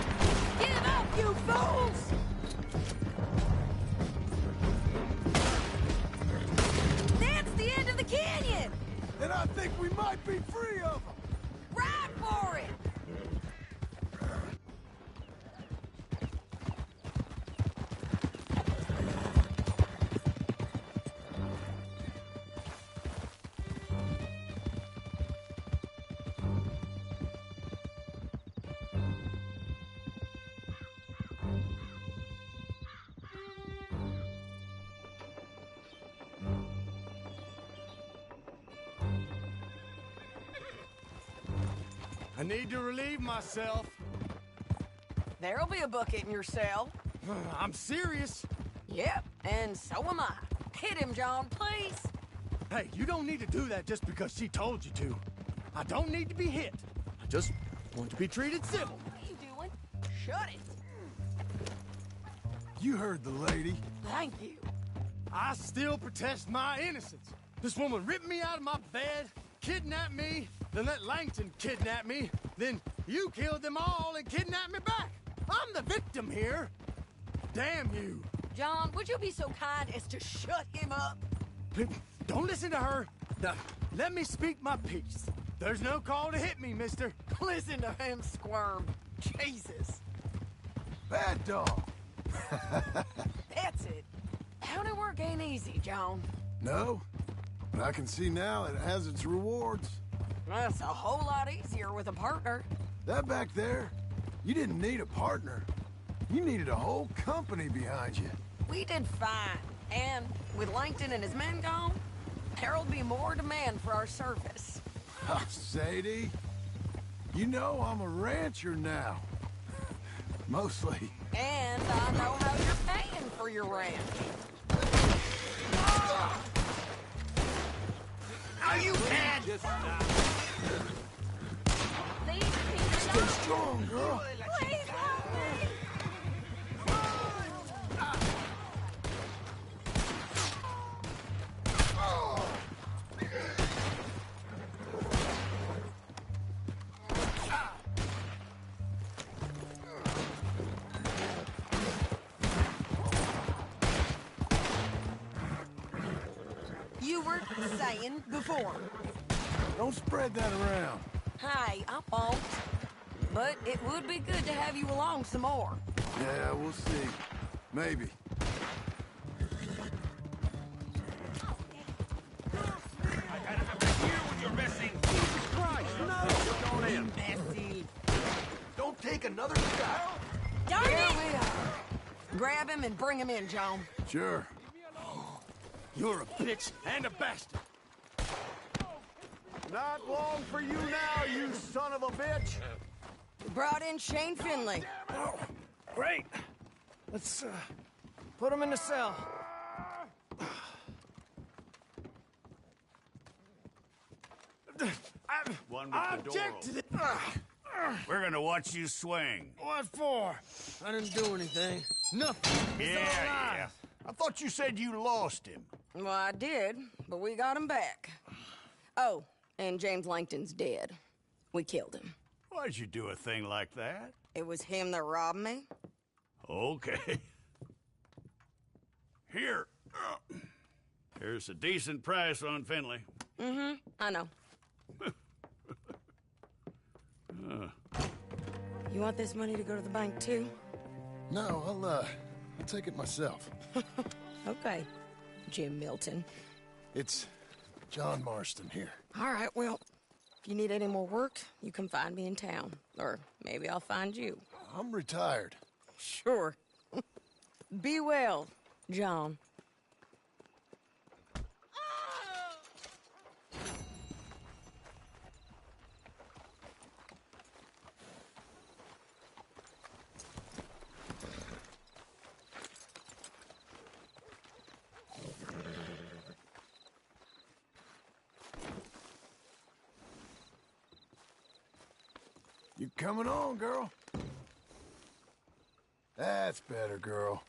Give up, you fools! That's the end of the canyon! And I think we might be free of them! Ride for it! I need to relieve myself. There'll be a bucket in your cell. I'm serious. Yep, and so am I. Hit him, John, please. Hey, you don't need to do that just because she told you to. I don't need to be hit. I just want to be treated civil. What are you doing? Shut it. You heard the lady. Thank you. I still protest my innocence. This woman ripped me out of my bed, kidnapped me, then let Langton kidnap me, then you killed them all and kidnapped me back. I'm the victim here. Damn you. John, would you be so kind as to shut him up? Don't listen to her. Now, let me speak my piece. There's no call to hit me, mister. Listen to him squirm. Jesus. Bad dog. That's it. County work ain't easy, John. No, but I can see now it has its rewards. That's a whole lot easier with a partner. That back there, you didn't need a partner. You needed a whole company behind you. We did fine. And with Langton and his men gone, There'll be more demand for our service. Sadie, you know I'm a rancher now. Mostly. And I know how you're paying for your ranch. Are you mad? Stay strong, girl. Please help me! You were saying before. Don't spread that around. Hey, I won't. But it would be good to have you along some more. Yeah, we'll see. Maybe. Don't take another shot. Darn it! Here we are. Grab him and bring him in, John. Sure. You're a bitch and a bastard. Not long for you now, you son of a bitch. Brought in Shane Finley. Oh, great. Let's, put him in the cell. One with the door open. We're gonna watch you swing. What for? I didn't do anything. Nothing. It's all lies. I thought you said you lost him. Well, I did, but we got him back. Oh, and James Langton's dead. We killed him. Why'd you do a thing like that? It was him that robbed me. Okay. Here. Here's a decent price on Finley. Mm-hmm, I know. You want this money to go to the bank, too? No, I'll take it myself. Okay, Jim Milton. It's John Marston here. All right, well, if you need any more work, you can find me in town. Or maybe I'll find you. I'm retired. Sure. Be well, John. You coming on, girl? That's better, girl.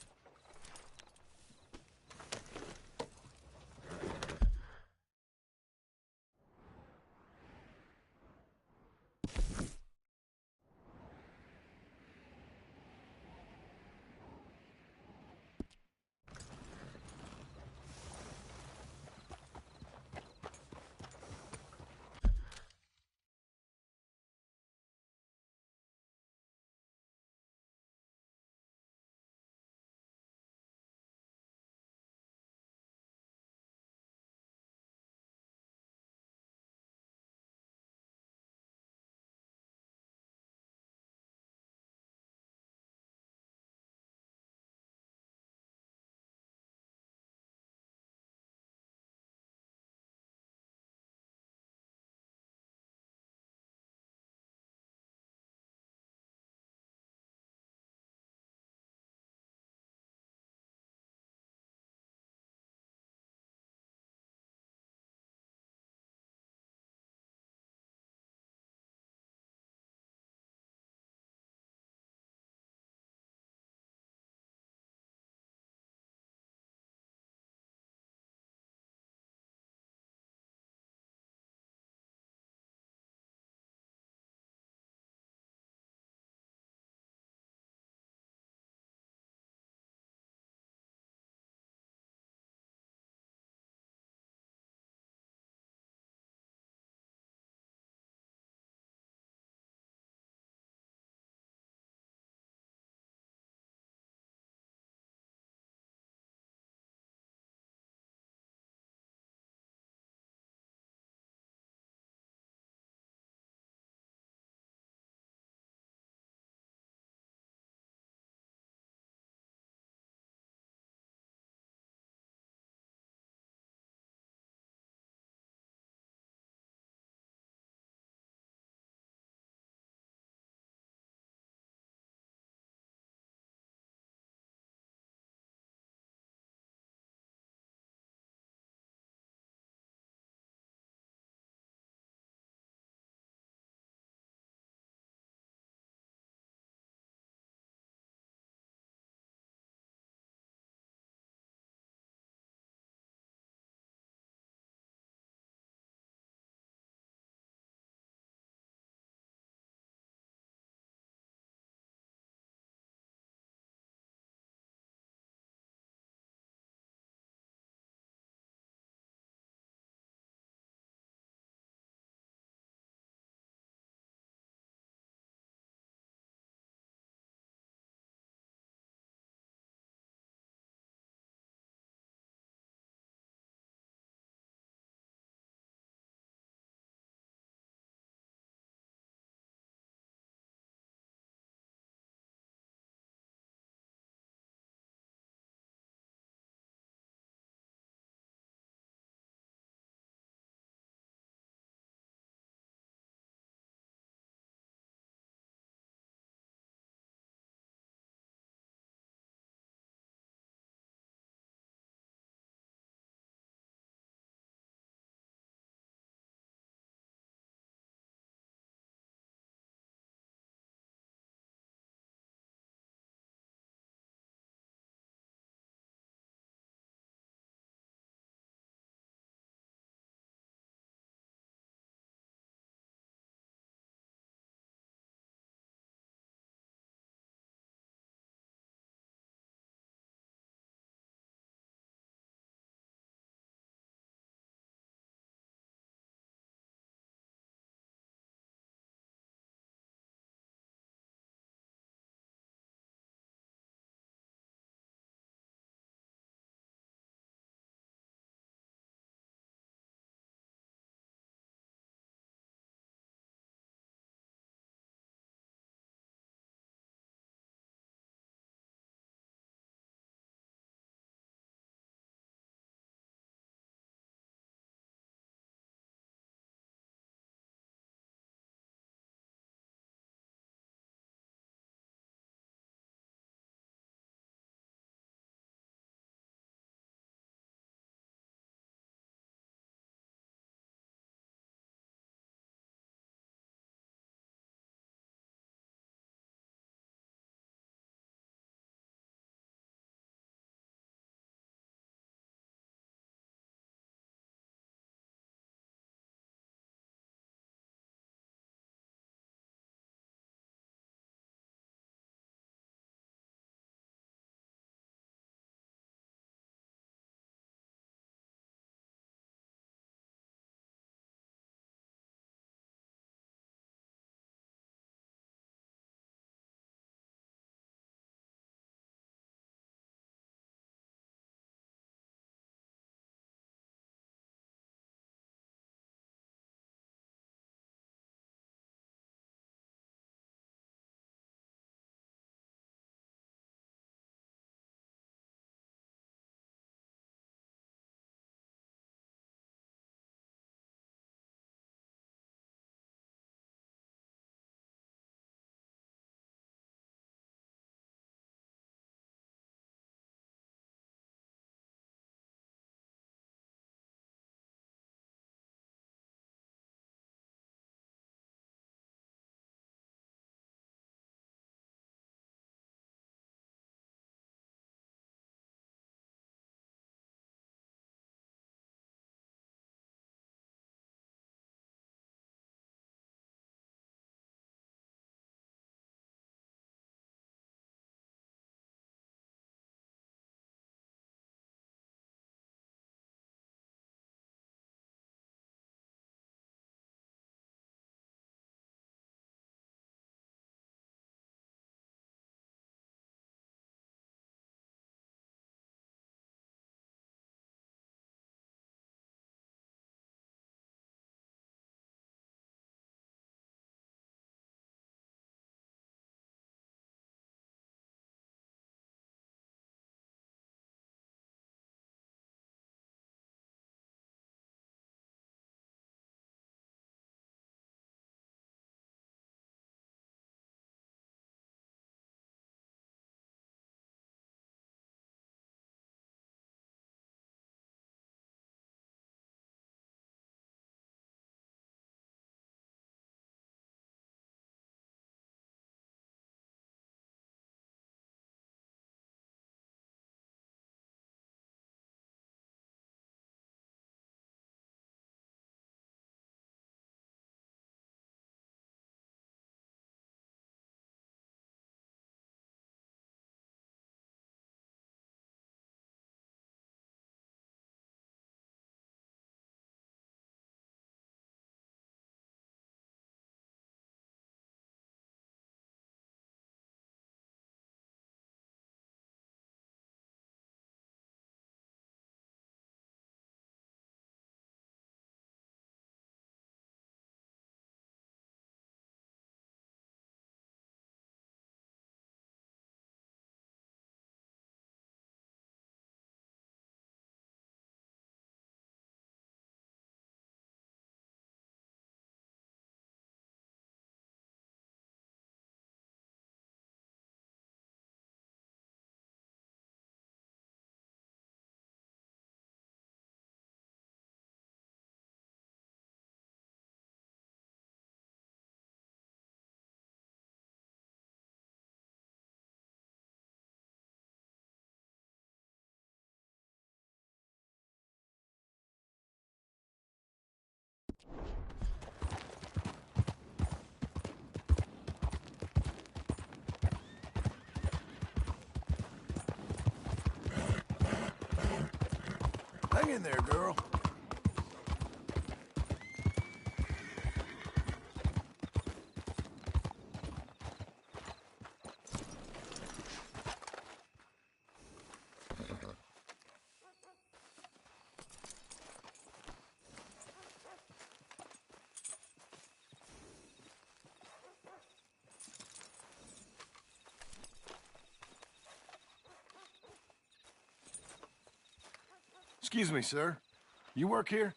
Hang in there, girl. Excuse me, sir. You work here?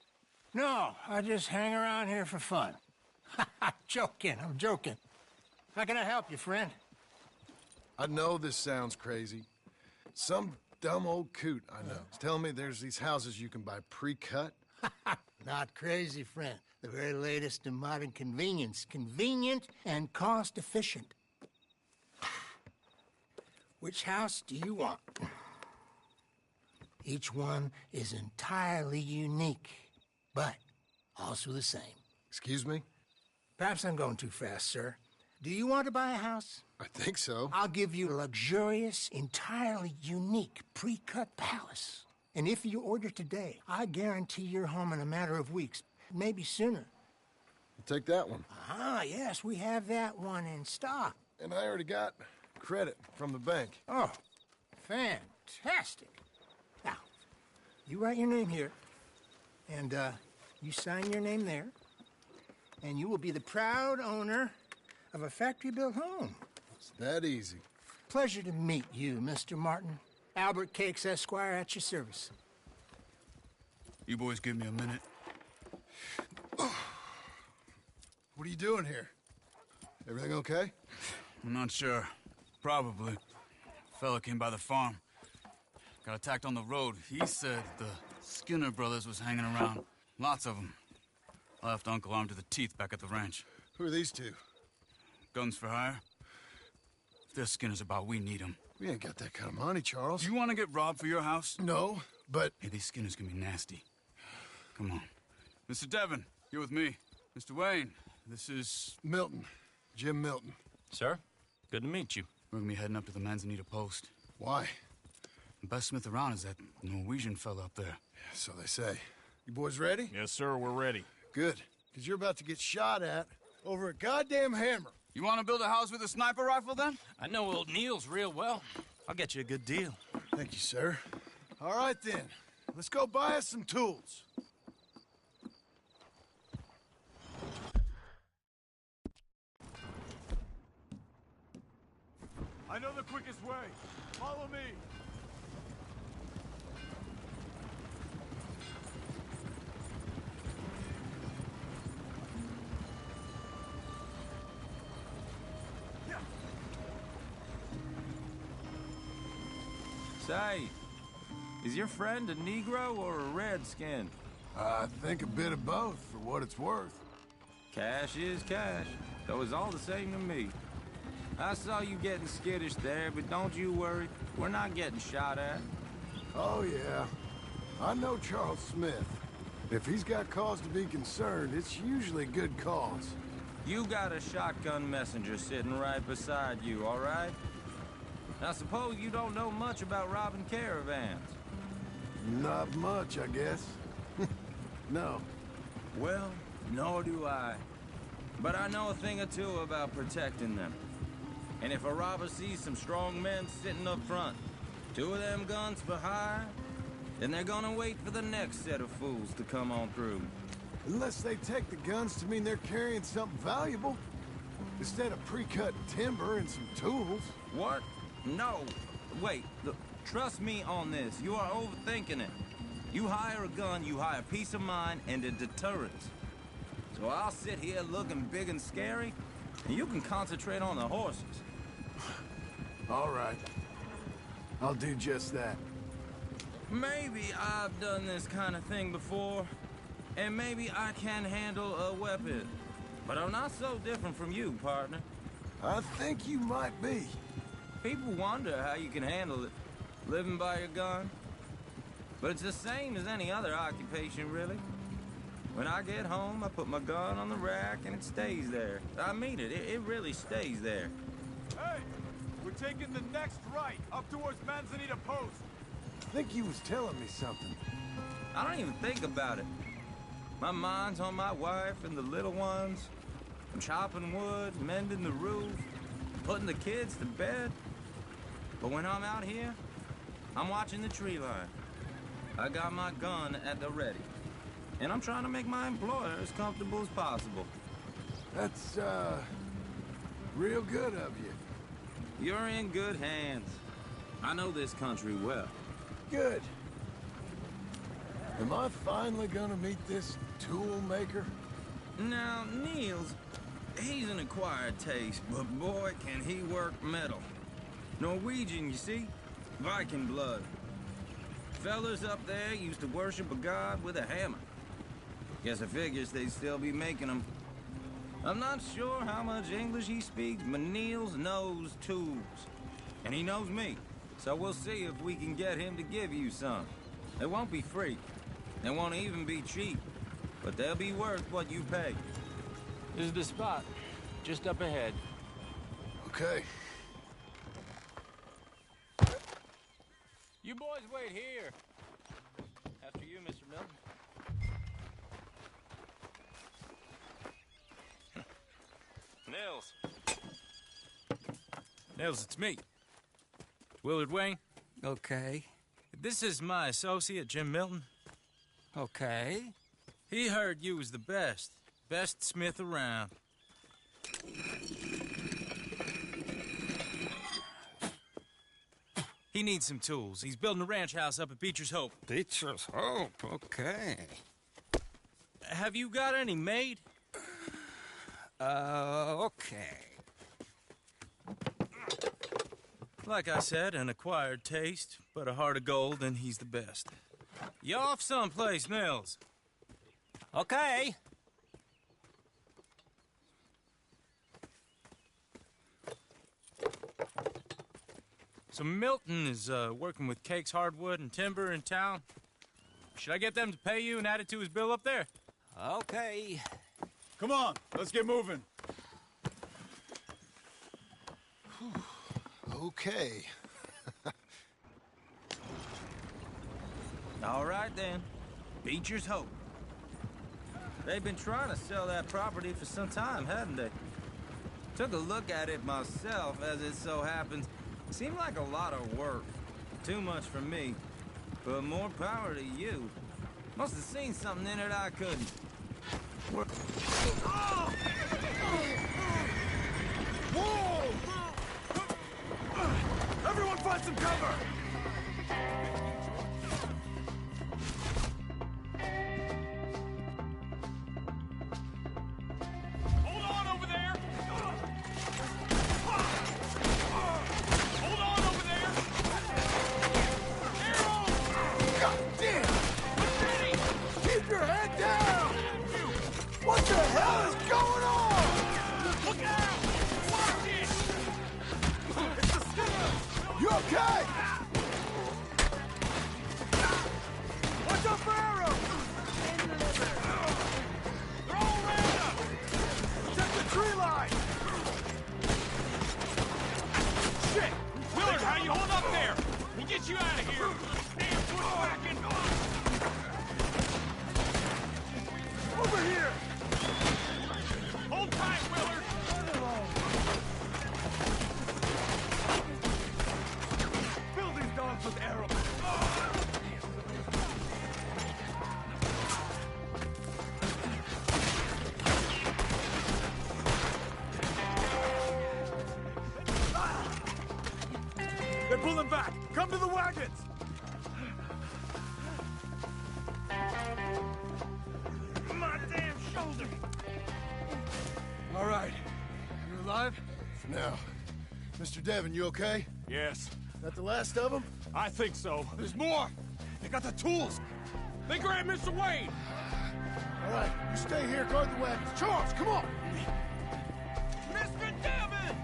No, I just hang around here for fun. I'm joking. How can I help you, friend? I know this sounds crazy. Some dumb old coot I know is telling me there's these houses you can buy pre-cut. Not crazy, friend. The very latest in modern convenience. Convenient and cost-efficient. Which house do you want? Each one is entirely unique, but also the same. Excuse me? Perhaps I'm going too fast, sir. Do you want to buy a house? I think so. I'll give you a luxurious, entirely unique pre-cut palace. And if you order today, I guarantee you're home in a matter of weeks, maybe sooner. I'll take that one. Ah, yes, we have that one in stock. And I already got credit from the bank. Oh, fantastic. Now, you write your name here, and you sign your name there, and you will be the proud owner of a factory-built home. It's that easy. Pleasure to meet you, Mr. Martin. Albert Cakes, Esquire, at your service. You boys give me a minute. What are you doing here? Everything okay? I'm not sure. Probably. Fella came by the farm. Got attacked on the road. He said the Skinner brothers was hanging around. Lots of them. I left Uncle armed to the teeth back at the ranch. Who are these two? Guns for hire. If there's Skinner's about, we need them. We ain't got that kind of money, Charles. You want to get robbed for your house? No, but... Hey, these Skinners can be nasty. Come on. Mr. Devon, you're with me. Mr. Wayne, this is... Milton. Jim Milton. Sir, good to meet you. We're gonna be heading up to the Manzanita post. Why? The best smith around is that Norwegian fella up there. Yeah, so they say. You boys ready? Yes, sir, we're ready. Good, because you're about to get shot at over a goddamn hammer. You want to build a house with a sniper rifle, then? I know old Neil's real well. I'll get you a good deal. Thank you, sir. All right, then. Let's go buy us some tools. I know the quickest way. Follow me. Say, is your friend a Negro or a Redskin? I think a bit of both, for what it's worth. Cash is cash, though it's all the same to me. I saw you getting skittish there, but don't you worry. We're not getting shot at. Oh, yeah. I know Charles Smith. If he's got cause to be concerned, it's usually good cause. You got a shotgun messenger sitting right beside you, all right? I suppose you don't know much about robbing caravans. Not much, I guess. No. Well, nor do I. But I know a thing or two about protecting them. And if a robber sees some strong men sitting up front, 2 of them guns for hire, then they're gonna wait for the next set of fools to come on through. Unless they take the guns to mean they're carrying something valuable. Instead of pre-cut timber and some tools. What? No. Wait, look, trust me on this. You are overthinking it. You hire a gun, you hire peace of mind and a deterrence. So I'll sit here looking big and scary, and you can concentrate on the horses. All right. I'll do just that. Maybe I've done this kind of thing before, and maybe I can handle a weapon. But I'm not so different from you, partner. I think you might be. People wonder how you can handle it, living by your gun. But it's the same as any other occupation, really. When I get home, I put my gun on the rack and it stays there. I mean it, it really stays there. Hey, we're taking the next right, up towards Manzanita Post. I think he was telling me something. I don't even think about it. My mind's on my wife and the little ones. I'm chopping wood, mending the roof, putting the kids to bed. But when I'm out here, I'm watching the tree line. I got my gun at the ready. And I'm trying to make my employer as comfortable as possible. That's, real good of you. You're in good hands. I know this country well. Good. Am I finally gonna meet this tool maker? Now, Niels, he's an acquired taste, but boy, can he work metal. Norwegian, you see? Viking blood. Fellas up there used to worship a god with a hammer. Guess I figures they'd still be making them. I'm not sure how much English he speaks, but Niels knows tools. And he knows me, so we'll see if we can get him to give you some. They won't be free. They won't even be cheap. But they'll be worth what you pay. This is the spot. Just up ahead. Okay. You boys wait here. After you, Mr. Milton. Nils. Nils, it's me. Willard Wayne. Okay. This is my associate, Jim Milton. Okay. He heard you was the best. Best smith around. He needs some tools. He's building a ranch house up at Beecher's Hope. Beecher's Hope, okay. Have you got any made? Okay. Like I said, an acquired taste, but a heart of gold, and he's the best. You off someplace, Nils? Okay. So Milton is working with Cake's Hardwood and Timber in town. Should I get them to pay you and add it to his bill up there? Okay. Come on, let's get moving. Okay. All right, then. Beecher's Hope. They've been trying to sell that property for some time, haven't they? Took a look at it myself, as it so happens. Seemed like a lot of work. Too much for me. But more power to you. Must have seen something in it I couldn't. Whoa! Everyone find some cover! Hold on over there! Hold on over there! Arrow! God damn! Get ready! Keep your head down! What the hell is going on? Look out! Watch it! It's the Skinner! You okay? Watch out for arrows! They're all around us! Check the tree line! Shit! Willard, how you hold up there? We'll get you out of here! Damn bushwhacking! Over here! Hold tight, Willard! Fill these dogs with arrows! They're pulling back! Come to the wagons! My damn shoulder! All right. You alive? Now, Mr. Devon, you okay? Yes. That the last of them? I think so. There's more! They got the tools! They grabbed Mr. Wayne! All right, you stay here, guard the wagons. Charles, come on! Mr. Devon!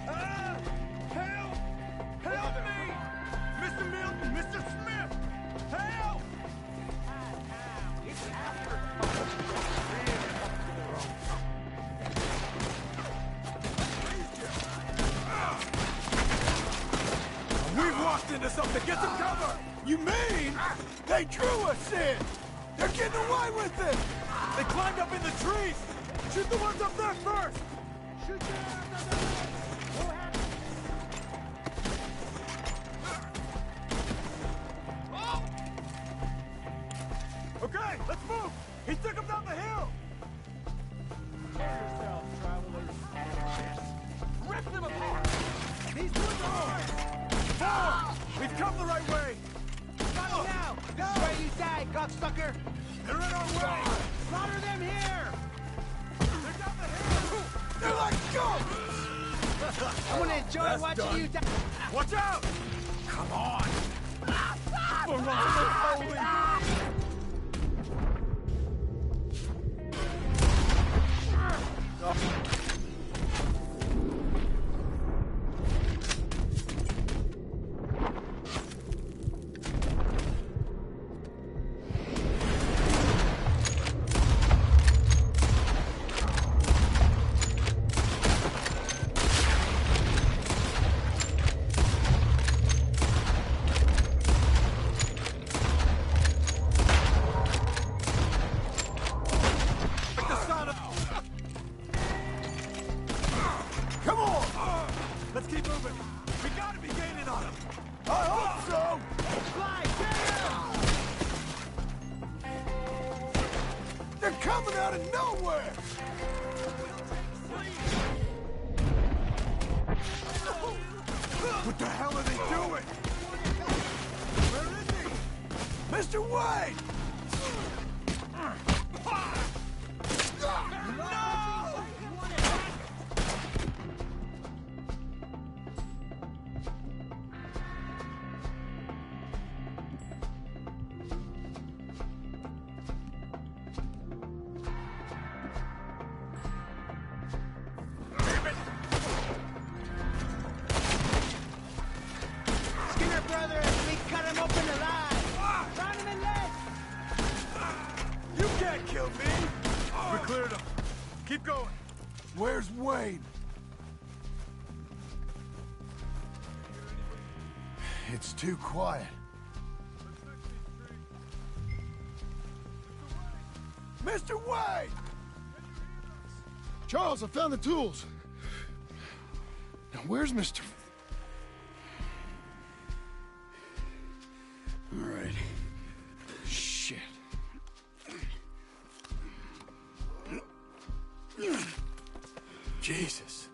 Help! Help me! Mr. Milton! Mr. Smith! Help! We've won! crossed into something! Get some cover! You mean they drew us in? They're getting away with it! They climbed up in the trees! Shoot the ones up there first! Shoot Okay, let's move! He took him down the hill! Show yourselves, travelers. Rip them apart! These woods are ours! Forward! We've come the right way! Stop now! This is where you die, cocksucker! They're in our way! Slaughter them here! They're down the hill! They're like ghosts! I want to enjoy watching you die! Watch out! Come on! For holy! Come on! Let's keep moving. We gotta be gaining on them. I hope so! Fly, down! They're coming out of nowhere! What the hell are they doing? Where is he? Mr. Wade! No! Skinner brothers, we cut him open alive! Round him in lead! You can't kill me! We cleared him. Keep going. Where's Wade? It's too quiet. Mr. Wade! Charles, I found the tools. Now, where's Mr. All right. Shit. Jesus.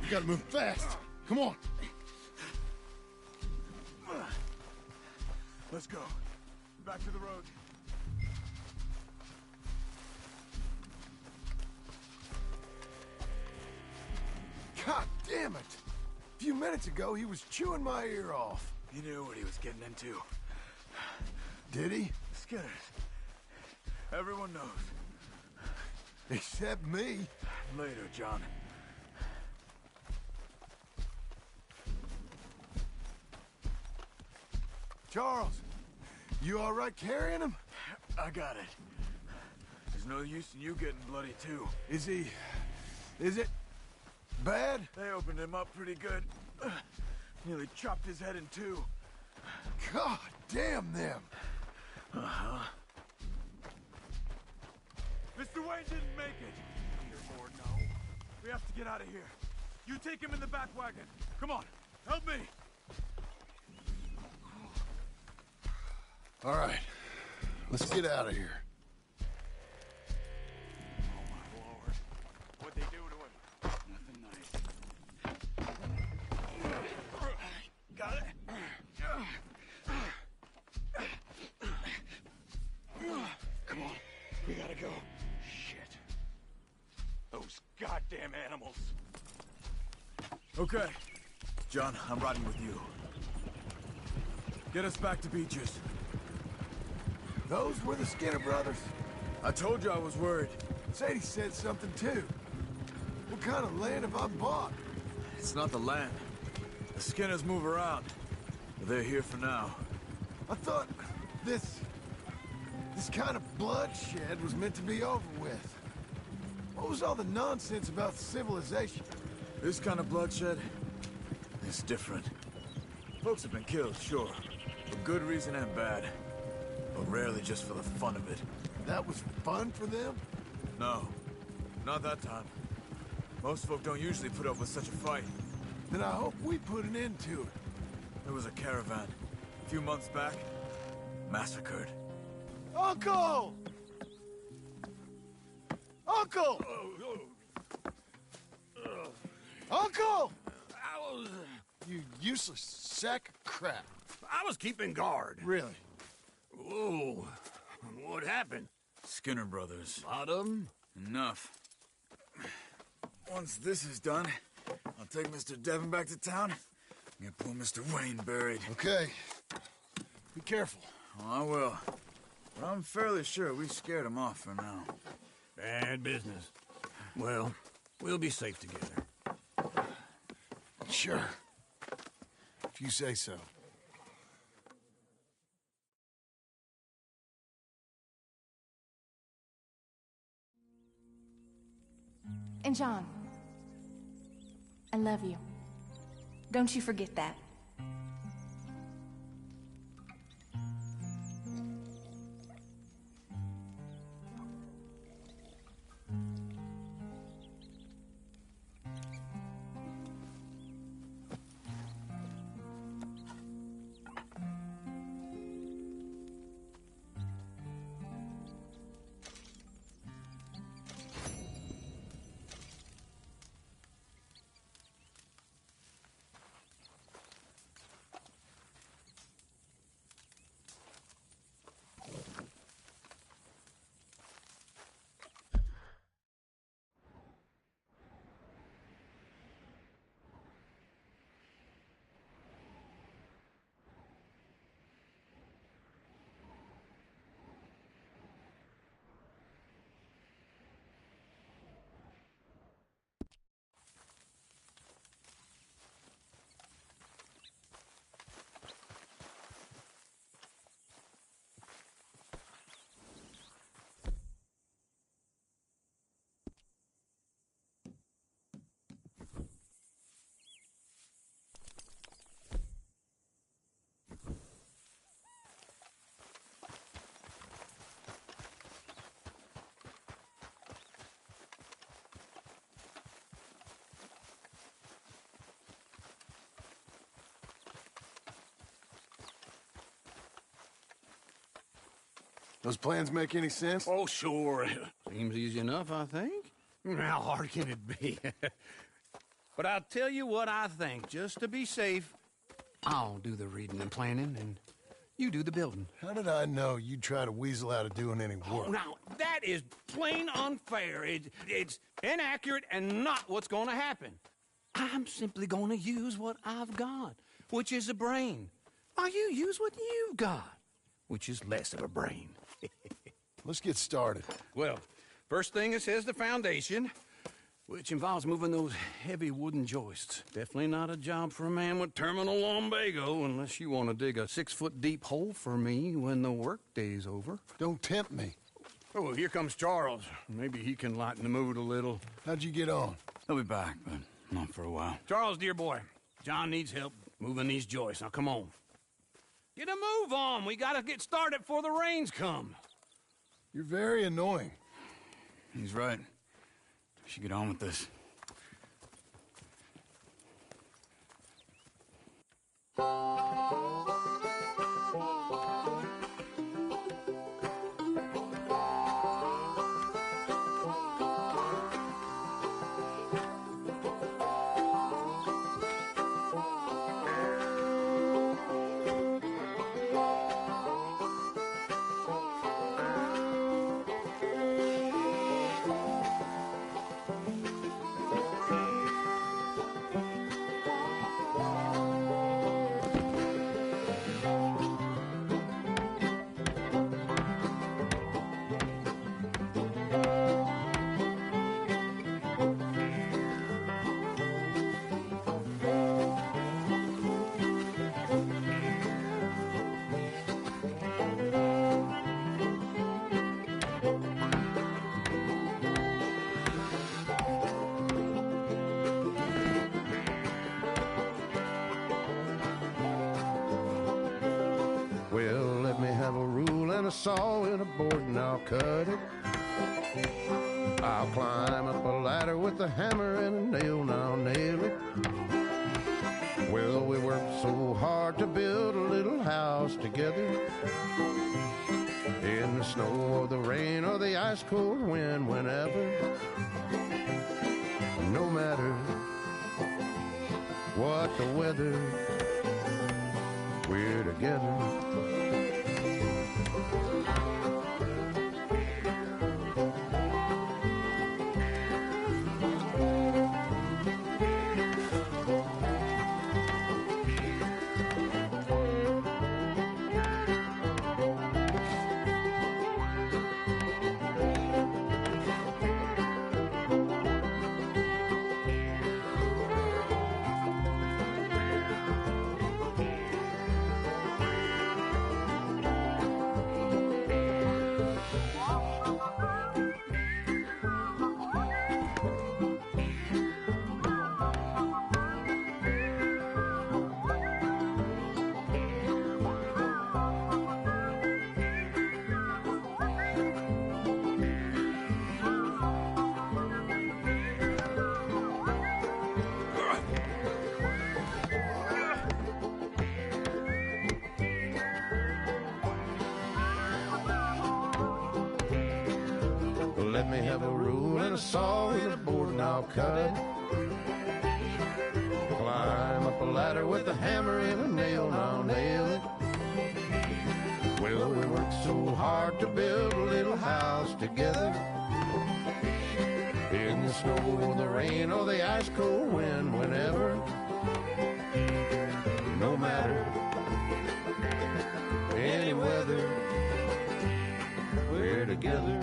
You gotta move fast. Come on. Let's go. Back to the road. God damn it! A few minutes ago, he was chewing my ear off. He knew what he was getting into. Did he? Skinners. Everyone knows. Except me. Later, John. Charles, you all right carrying him? I got it. There's no use in you getting bloody, too. Is he... is it... bad? They opened him up pretty good. Nearly chopped his head in two. God damn them! Uh-huh. Mr. Wayne didn't make it. Dear Lord, no. We have to get out of here. You take him in the back wagon. Come on, help me. All right, let's get out of here. Oh, my Lord. What'd they do to him? Nothing nice. Got it? Come on, we gotta go. Shit. Those goddamn animals. Okay. John, I'm riding with you. Get us back to Beaches. Those were the Skinner brothers. I told you I was worried. Sadie said something too. What kind of land have I bought? It's not the land. The Skinners move around. But they're here for now. I thought this kind of bloodshed was meant to be over with. What was all the nonsense about civilization? This kind of bloodshed, It's different. Folks have been killed, sure. For good reason and bad. But rarely just for the fun of it. That was fun for them? No. Not that time. Most folk don't usually put up with such a fight. Then I hope we put an end to it. There was a caravan. A few months back. Massacred. Uncle! Uncle! Uncle! You useless sack of crap. I was keeping guard. Really? Whoa. What happened? Skinner brothers. A lot of them? Enough. Once this is done, I'll take Mr. Devon back to town and get poor Mr. Wayne buried. Okay. Be careful. Oh, I will. But I'm fairly sure we scared him off for now. Bad business. Well, we'll be safe together. Sure. If you say so. And John, I love you. Don't you forget that. Those plans make any sense? Oh, sure. Seems easy enough, I think. How hard can it be? But I'll tell you what I think. Just to be safe, I'll do the reading and planning, and you do the building. How did I know you'd try to weasel out of doing any work? Oh, now, that is plain unfair. It's inaccurate and not what's going to happen. I'm simply going to use what I've got, which is a brain. While you use what you've got, which is less of a brain. Let's get started. Well, first thing it says the foundation, which involves moving those heavy wooden joists. Definitely not a job for a man with terminal lumbago, unless you want to dig a 6-foot deep hole for me when the workday's over. Don't tempt me. Oh, here comes Charles. Maybe he can lighten the mood a little. How'd you get on? He'll be back, but not for a while. Charles, dear boy, John needs help moving these joists. Now, come on. Get a move on. We gotta get started before the rains come. You're very annoying. He's right. We should get on with this. saw in a board and I'll cut it. I'll climb up a ladder with a hammer and a nail and I'll nail it. Well, we worked so hard to build a little house together. In the snow or the rain or the ice cold wind, whenever. No matter what the weather, we're together. Let me have a rule and a saw and a board and I'll cut it. Climb up a ladder with a hammer and a nail and I'll nail it. Well, we worked so hard to build a little house together. In the snow or the rain or the ice cold wind, whenever. No matter any weather, we're together.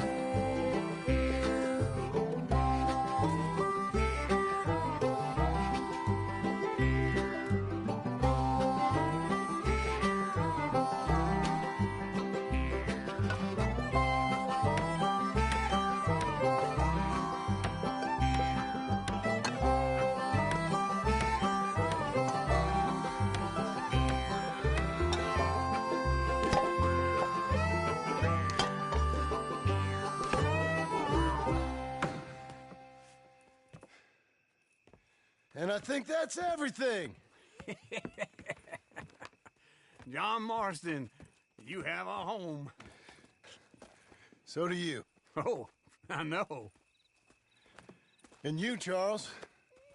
And I think that's everything. John Marston, you have a home. So do you. Oh, I know. And you, Charles,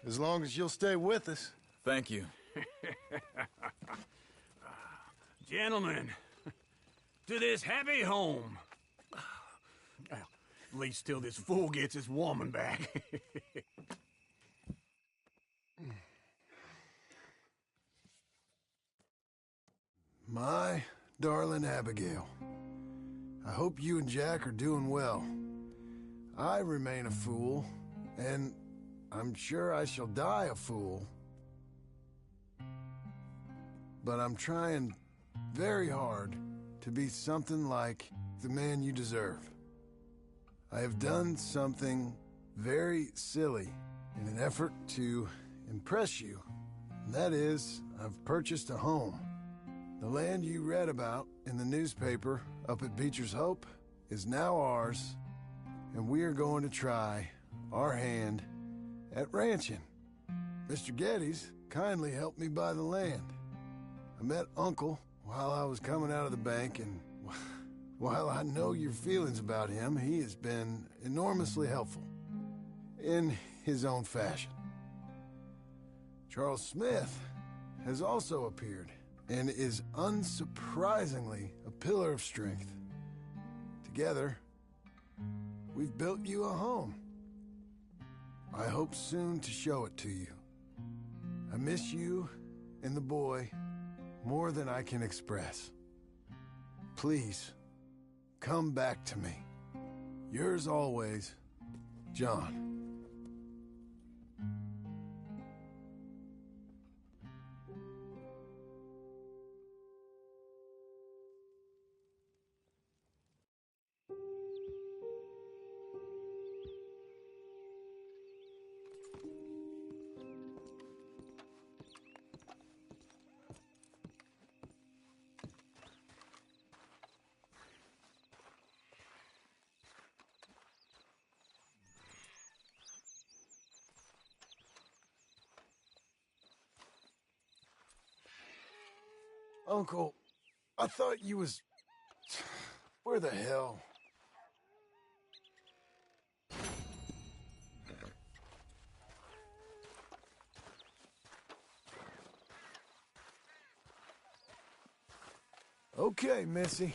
as long as you'll stay with us. Thank you. Gentlemen, to this happy home. Well, at least till this fool gets his woman back. My darling Abigail, I hope you and Jack are doing well. I remain a fool, and I'm sure I shall die a fool. But I'm trying very hard to be something like the man you deserve. I have done something very silly in an effort to impress you, and that is, I've purchased a home. The land you read about in the newspaper up at Beecher's Hope is now ours, and we are going to try our hand at ranching. Mr. Geddes kindly helped me buy the land. I met Uncle while I was coming out of the bank, and while I know your feelings about him, he has been enormously helpful in his own fashion. Charles Smith has also appeared and is unsurprisingly a pillar of strength. Together, we've built you a home. I hope soon to show it to you. I miss you and the boy more than I can express. Please, come back to me. Yours always, John. Uncle, I thought you was... Where the hell? Okay, Missy.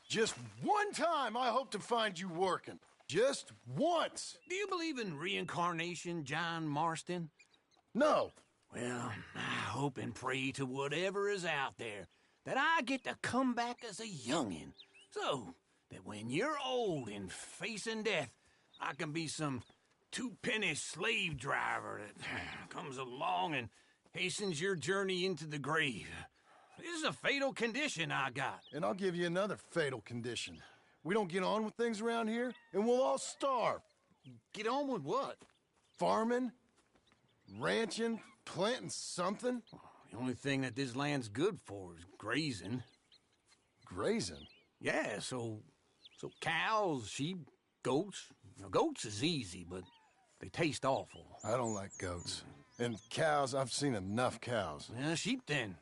Just one time I hope to find you working. Just once. Do you believe in reincarnation, John Marston? No. Well, I hope and pray to whatever is out there that I get to come back as a youngin', so that when you're old and facing death, I can be some two-penny slave driver that comes along and hastens your journey into the grave. This is a fatal condition I got. And I'll give you another fatal condition. We don't get on with things around here, and we'll all starve. Get on with what? Farming, ranching, planting something. The only thing that this land's good for is grazing. Grazing? Yeah, so cows, sheep, goats. Now, goats is easy, but they taste awful. I don't like goats. And cows, I've seen enough cows. Yeah, sheep then.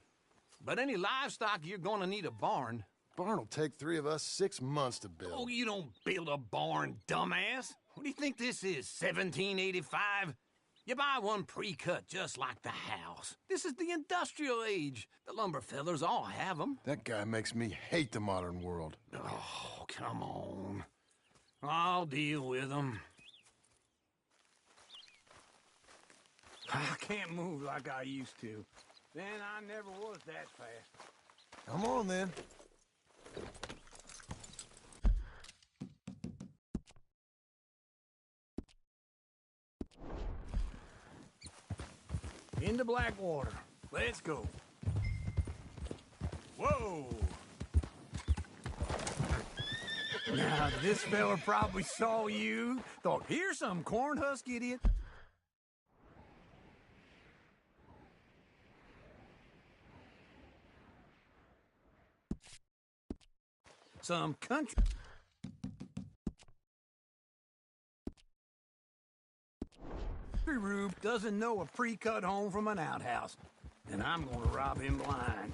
But any livestock, you're gonna need a barn. Barn will take 3 of us 6 months to build. Oh, you don't build a barn, dumbass. What do you think this is, 1785? You buy one pre-cut just like the house. This is the industrial age. The lumber fellers all have them. That guy makes me hate the modern world. Oh, come on. I'll deal with them. I can't move like I used to. Then I never was that fast. Come on, then. Into Blackwater. Let's go. Whoa! Now, this fella probably saw you. Thought, here's some cornhusk idiot. Some country rube doesn't know a pre-cut home from an outhouse, and I'm gonna rob him blind.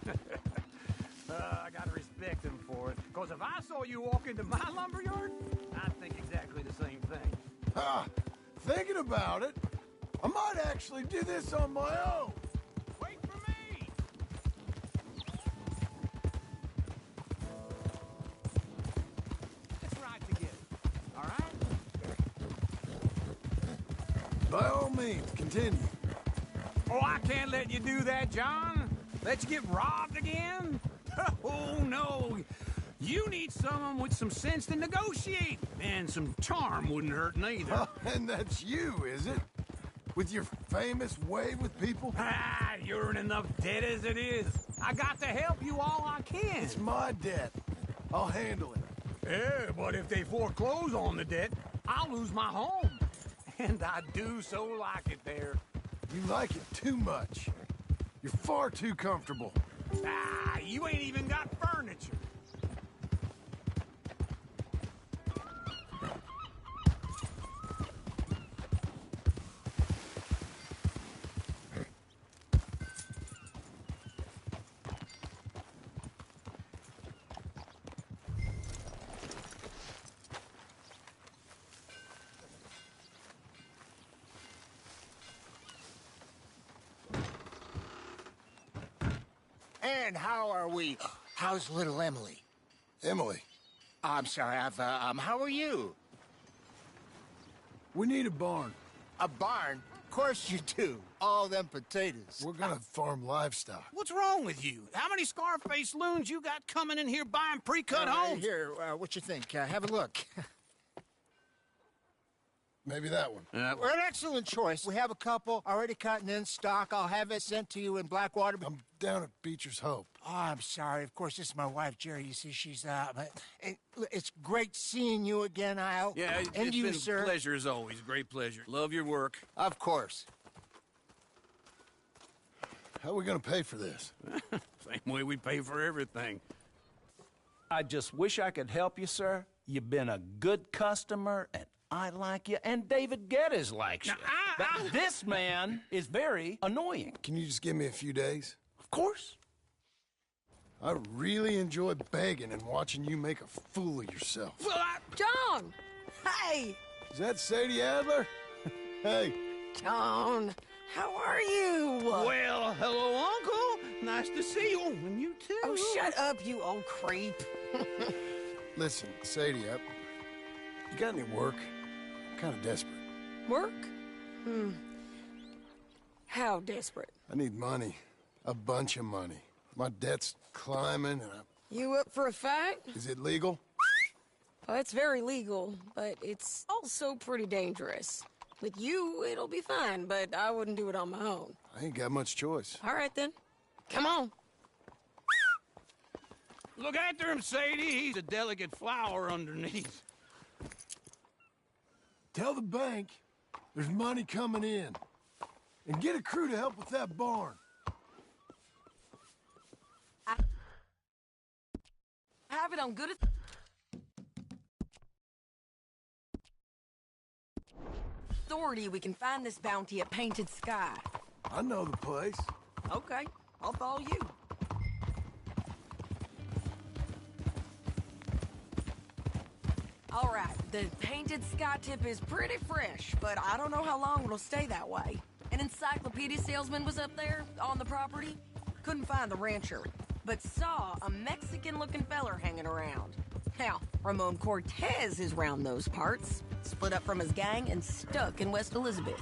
I gotta respect him for it, because if I saw you walk into my lumberyard, I'd think exactly the same thing. Thinking about it, I might actually do this on my own. Wait for me! Let's ride together, all right? By all means, continue. Oh, I can't let you do that, John. Let you get robbed again? Oh, no. You need someone with some sense to negotiate. And some charm wouldn't hurt neither. And that's you, is it? With your famous way with people? Ah, you're in enough debt as it is. I got to help you all I can. It's my debt. I'll handle it. Yeah, but if they foreclose on the debt, I'll lose my home. And I do so like it there. You like it too much. You're far too comfortable. Ah, you ain't even got furniture. And how are we? How's little Emily? Emily? I'm sorry, how are you? We need a barn. A barn? Of course you do. All them potatoes. We're gonna farm livestock. What's wrong with you? How many Scarface loons you got coming in here buying pre-cut homes? Here, what you think? Have a look. Maybe that one. We're an excellent choice. We have a couple already cut and in stock. I'll have it sent to you in Blackwater. I'm down at Beecher's Hope. Oh, I'm sorry. Of course, this is my wife, Jerry. You see, she's but it's great seeing you again, Al. Yeah, and it's you, been sir. a pleasure as always. Great pleasure. Love your work. Of course. How are we gonna pay for this? Same way we pay for everything. I just wish I could help you, sir. You've been a good customer, and I like you, and David Geddes likes you. But this man is very annoying. Can you just give me a few days? Of course. I really enjoy begging and watching you make a fool of yourself. Well, John! Hey! Is that Sadie Adler? Hey. John, how are you? Well, hello, Uncle. Nice to see you. And you too. Oh, shut up, you old creep. Listen, Sadie, you got any work? I'm kind of desperate. Work? How desperate? I need money. A bunch of money. My debt's climbing and You up for a fight? Is it legal? Well, it's very legal, but it's also pretty dangerous. With you, it'll be fine, but I wouldn't do it on my own. I ain't got much choice. All right, then. Come on. Look after him, Sadie. He's a delicate flower underneath. Tell the bank there's money coming in. And get a crew to help with that barn. I have it on good authority we can find this bounty at Painted Sky. I know the place. Okay, I'll follow you. All right, the Painted Sky tip is pretty fresh, but I don't know how long it'll stay that way. An encyclopedia salesman was up there on the property. Couldn't find the rancher, but saw a Mexican-looking feller hanging around. Now, Ramon Cortez is round those parts, split up from his gang and stuck in West Elizabeth.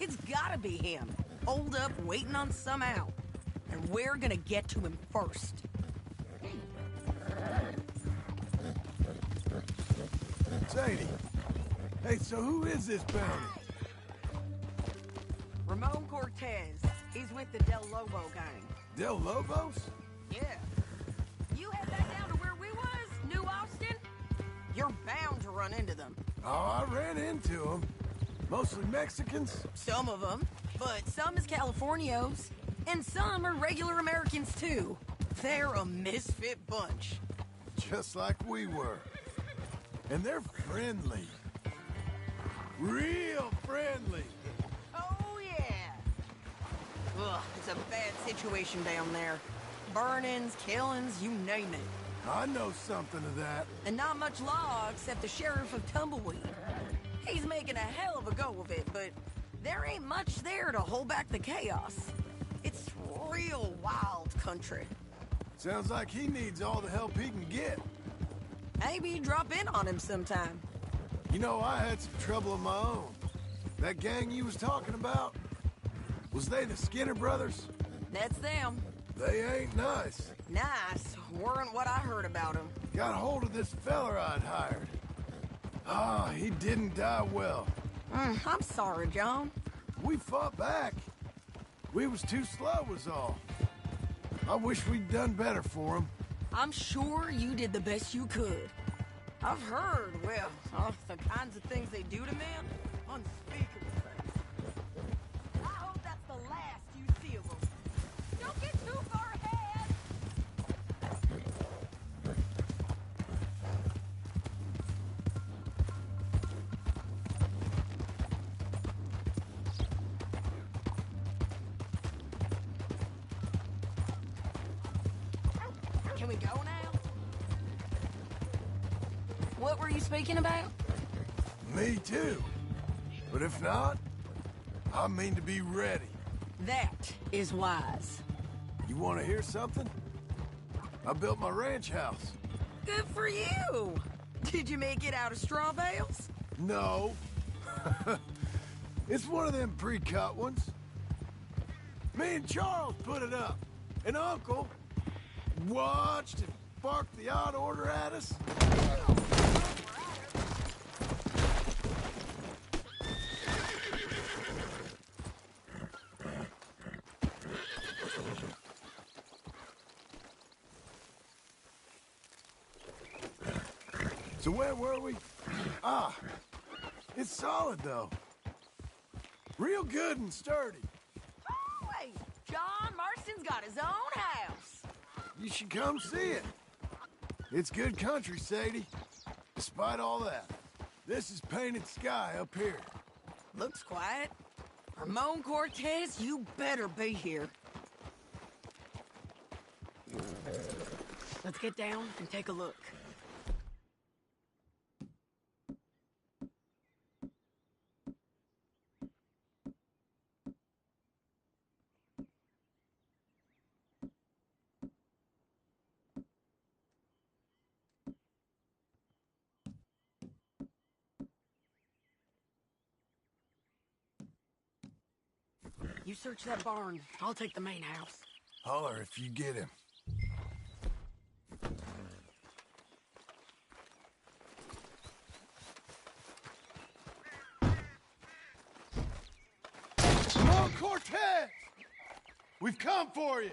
It's gotta be him, holed up waiting on some out. And we're gonna get to him first. Sadie. Hey, so who is this bounty? Ramon Cortez. He's with the Del Lobo gang. Del Lobos? Yeah. You head back down to where we was, New Austin? You're bound to run into them. Oh, I ran into them. Mostly Mexicans? Some of them, but some is Californios. And some are regular Americans, too. They're a misfit bunch. Just like we were. And they're friendly. Real friendly. Oh, yeah. Ugh, it's a bad situation down there. Burn-ins, killings, you name it. I know something of that. And not much law except the sheriff of Tumbleweed. He's making a hell of a go of it, but there ain't much there to hold back the chaos. It's real wild country. Sounds like he needs all the help he can get. Maybe drop in on him sometime. You know, I had some trouble of my own. That gang you was talking about, was they the Skinner brothers? That's them. They ain't nice. Nice weren't what I heard about him. Got hold of this feller I'd hired. Ah, he didn't die well. I'm sorry, John. We fought back. We was too slow was all. I wish we'd done better for him. I'm sure you did the best you could. I've heard, well, the kinds of things they do to men. Unspeakable things. I hope that's the last you see of them. Don't get too far ahead. Can we go now? What were you speaking about? Me too. But if not, I mean to be ready. That is wise. You want to hear something? I built my ranch house. Good for you. Did you make it out of straw bales? No. It's one of them pre-cut ones. Me and Charles put it up. And Uncle watched and barked the odd order at us. So where were we? Ah, it's solid though. Real good and sturdy. Oh, wait, John Marston's got his own house. You should come see it. It's good country, Sadie. Despite all that, this is painted sky up here. Looks quiet. Ramon Cortez, you better be here. Let's get down and take a look. You search that barn. I'll take the main house. Holler if you get him. Come on, Cortez! We've come for you.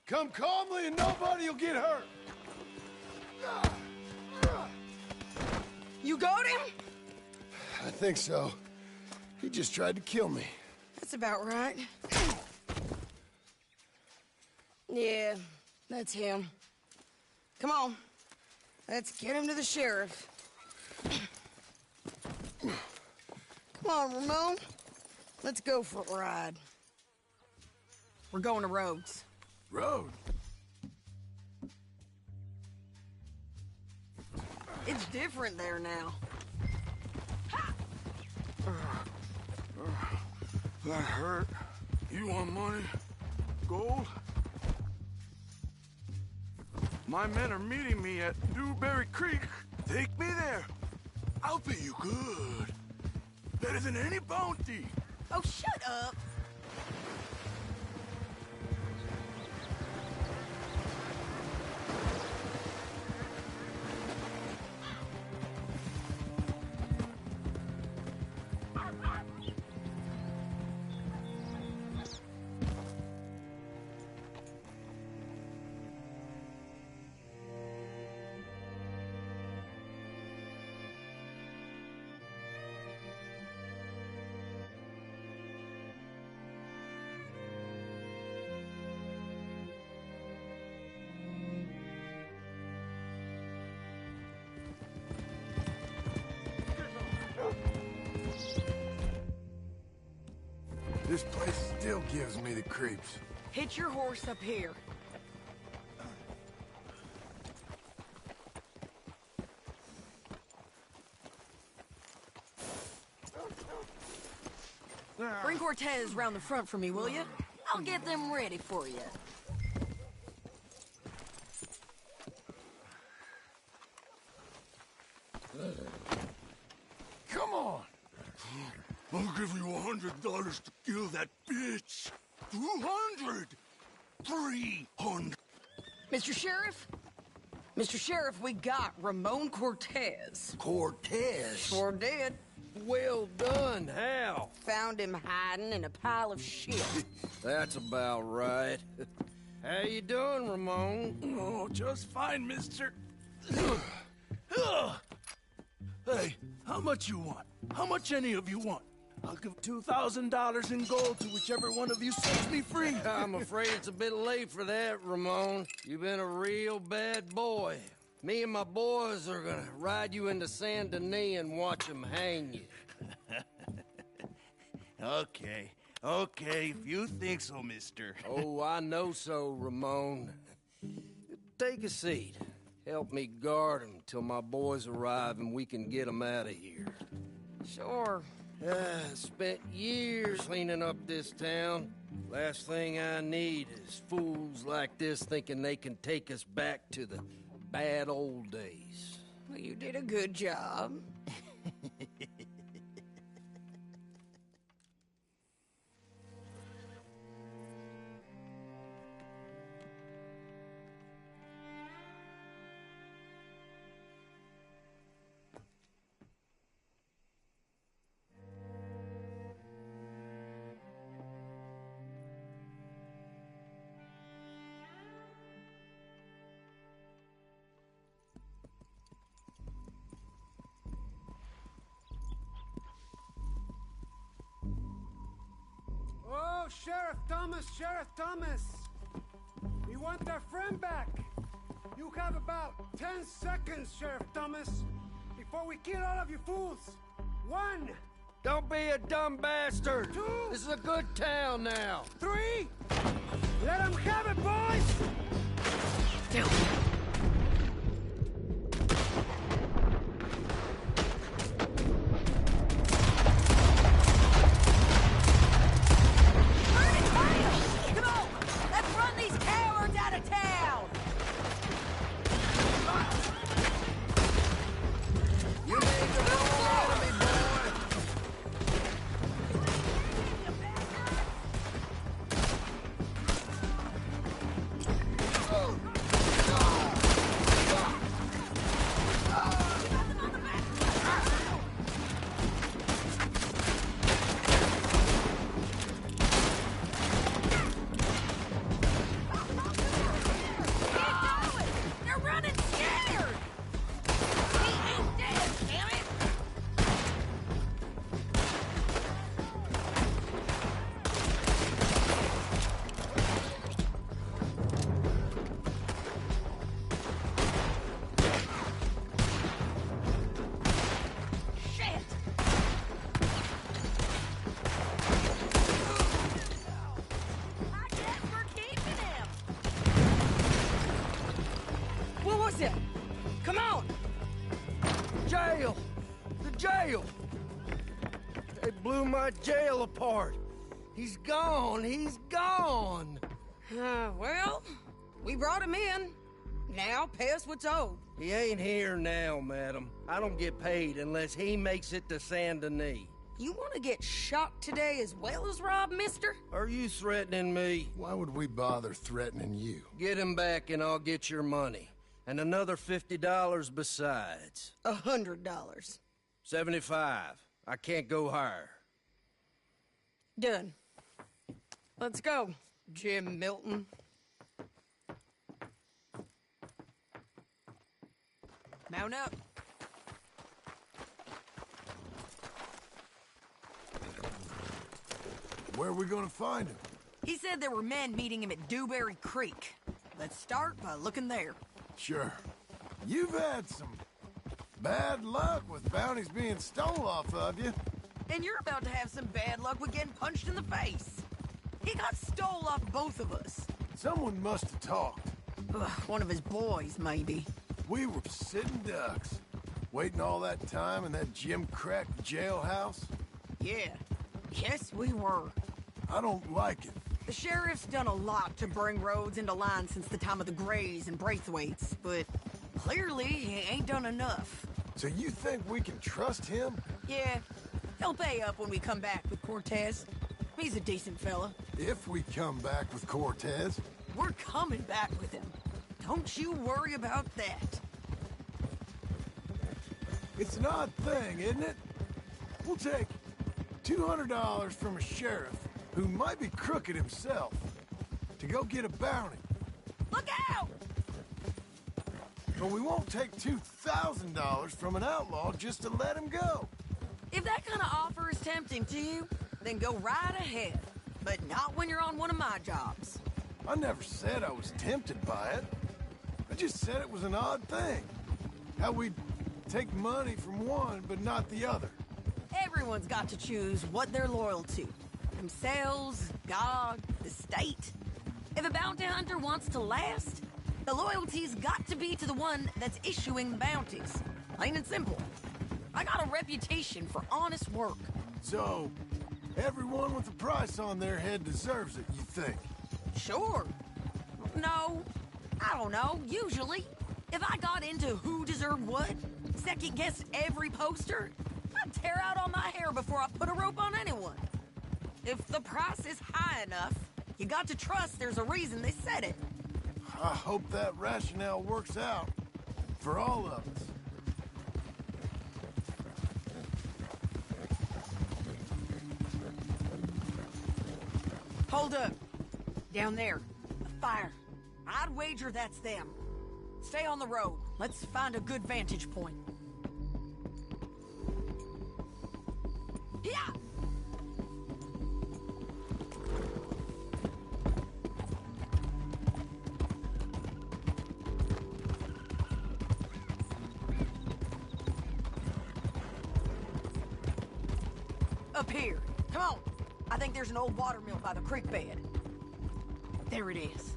Come calmly and nobody will get hurt. You got him? I think so. He just tried to kill me. That's about right. Yeah, that's him. Come on. Let's get him to the sheriff. Come on, Ramon. Let's go for a ride. We're going to Rhodes. Road? It's different there now. That hurt. You want money? Gold? My men are meeting me at Dewberry Creek. Take me there. I'll pay you good. Better than any bounty. Oh, shut up. This place still gives me the creeps. Hitch your horse up here. Bring Cortez round the front for me, will you? I'll get them ready for you. Come on! I'll give you $100 to kill that bitch. 200! 300! Mr. Sheriff? Mr. Sheriff, we got Ramon Cortez. Cortez? Sure did. Well done, Hal. Found him hiding in a pile of shit. That's about right. How you doing, Ramon? Oh, just fine, mister. Hey, how much you want? How much any of you want? I'll give $2,000 in gold to whichever one of you sets me free. I'm afraid it's a bit late for that, Ramon. You've been a real bad boy. Me and my boys are gonna ride you into Saint Denis and watch them hang you. Okay, if you think so, mister. Oh, I know so, Ramon. Take a seat. Help me guard them till my boys arrive and we can get them out of here. Sure. Spent years cleaning up this town. Last thing I need is fools like this thinking they can take us back to the bad old days. Well, you did a good job. Sheriff Thomas, Sheriff Thomas! We want our friend back. You have about 10 seconds, Sheriff Thomas, before we kill all of you fools. 1. Don't be a dumb bastard. 2. This is a good town now. 3. Let them have it, boys! Come on! Let's run these cowards out of town! You need to roll out of me, boy. They're running scared! He ain't dead, damn it! Shit! I guess we're keeping him! What was it? Come on! Jail! The jail! They blew my jail apart. He's gone. He's gone. Well, we brought him in. Now pay us what's owed. He ain't here now, madam. I don't get paid unless he makes it to Saint Denis. You want to get shot today as well as Rob, mister? Are you threatening me? Why would we bother threatening you? Get him back and I'll get your money. And another $50 besides. $100. 75. I can't go higher. Done. Let's go, Jim Milton. Mount up. Where are we gonna find him? He said there were men meeting him at Dewberry Creek. Let's start by looking there. Sure. You've had some bad luck with bounties being stole off of you. And you're about to have some bad luck with getting punched in the face. He got stole off both of us. Someone must have talked. Ugh, one of his boys, maybe. We were sitting ducks, waiting all that time in that gim-crack jailhouse. Yeah. Yes, we were. I don't like it. The sheriff's done a lot to bring roads into line since the time of the Grays and Braithwaites, but clearly he ain't done enough. So you think we can trust him? Yeah, he'll pay up when we come back with Cortez. He's a decent fella. If we come back with Cortez. We're coming back with him. Don't you worry about that. It's an odd thing, isn't it? We'll take $200 from a sheriff who might be crooked himself to go get a bounty. Look out! But we won't take $2,000 from an outlaw just to let him go. If that kind of offer is tempting to you, then go right ahead. But not when you're on one of my jobs. I never said I was tempted by it. I just said it was an odd thing. How we'd take money from one, but not the other. Everyone's got to choose what they're loyal to. Themselves, God, the state. If a bounty hunter wants to last, the loyalty's got to be to the one that's issuing the bounties. Plain and simple. I got a reputation for honest work. So, everyone with a price on their head deserves it, you think? Sure. No, I don't know, usually. If I got into who deserved what, second-guessed every poster, I'd tear out all my hair before I put a rope on anyone. If the price is high enough, you got to trust there's a reason they said it. I hope that rationale works out for all of us. Hold up. Down there. A fire. I'd wager that's them. Stay on the road. Let's find a good vantage point. Yeah! Up here. Come on. I think there's an old water mill by the creek bed. There it is.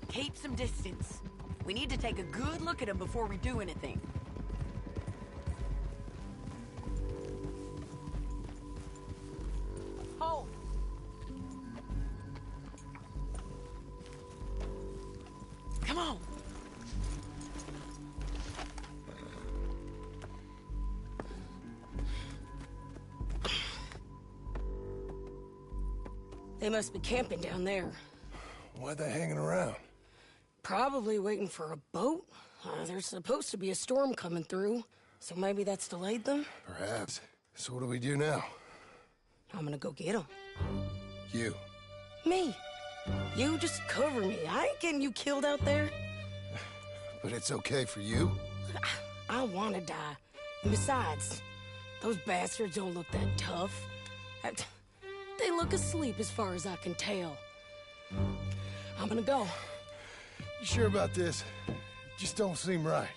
Keep some distance. We need to take a good look at them before we do anything. Hold. Come on. They must be camping down there. Why are they hanging around? Probably waiting for a boat. There's supposed to be a storm coming through, so maybe that's delayed them? Perhaps. So what do we do now? I'm gonna go get them. You. Me. You just cover me. I ain't getting you killed out there. But it's okay for you? I wanna die. And besides, those bastards don't look that tough. They look asleep as far as I can tell. I'm gonna go. You sure about this? Just don't seem right.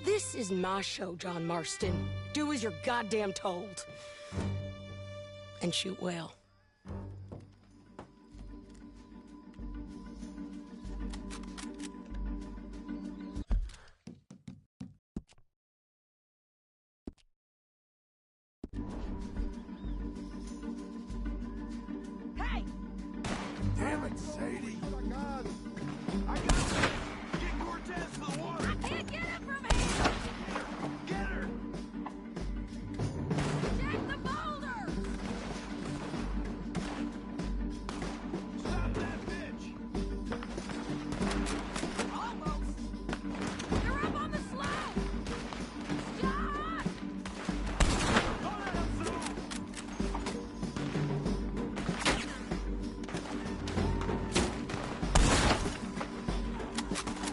This is my show, John Marston. Do as you're goddamn told. And shoot well. Hey! Damn it, Sadie. I got it! Get Cortez to the water! I can't get him from here! Get her! Check the boulder! Stop that bitch! Almost! You're up on the slope! John! Don't let him through!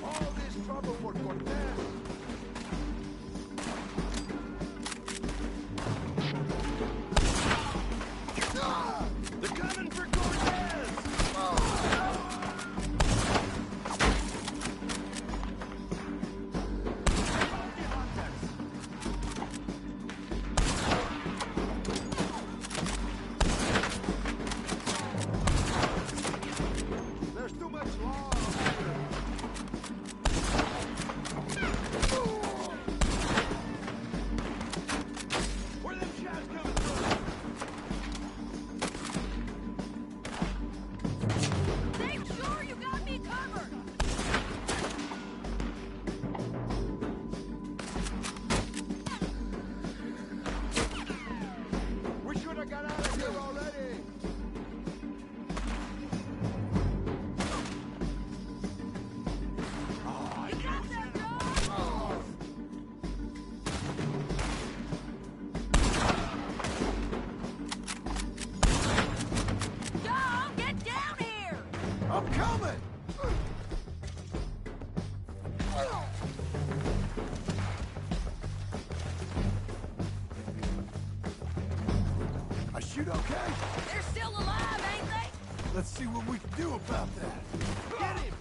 All this trouble for Cortez! They're coming for Cortez! There's too much law. Where them shots coming from? Make sure you got me covered! We should have got out of here already. You got them, John! John, get down here! I'm coming! I shoot okay? They're still alive, ain't they? Let's see what we can do about that. Get him!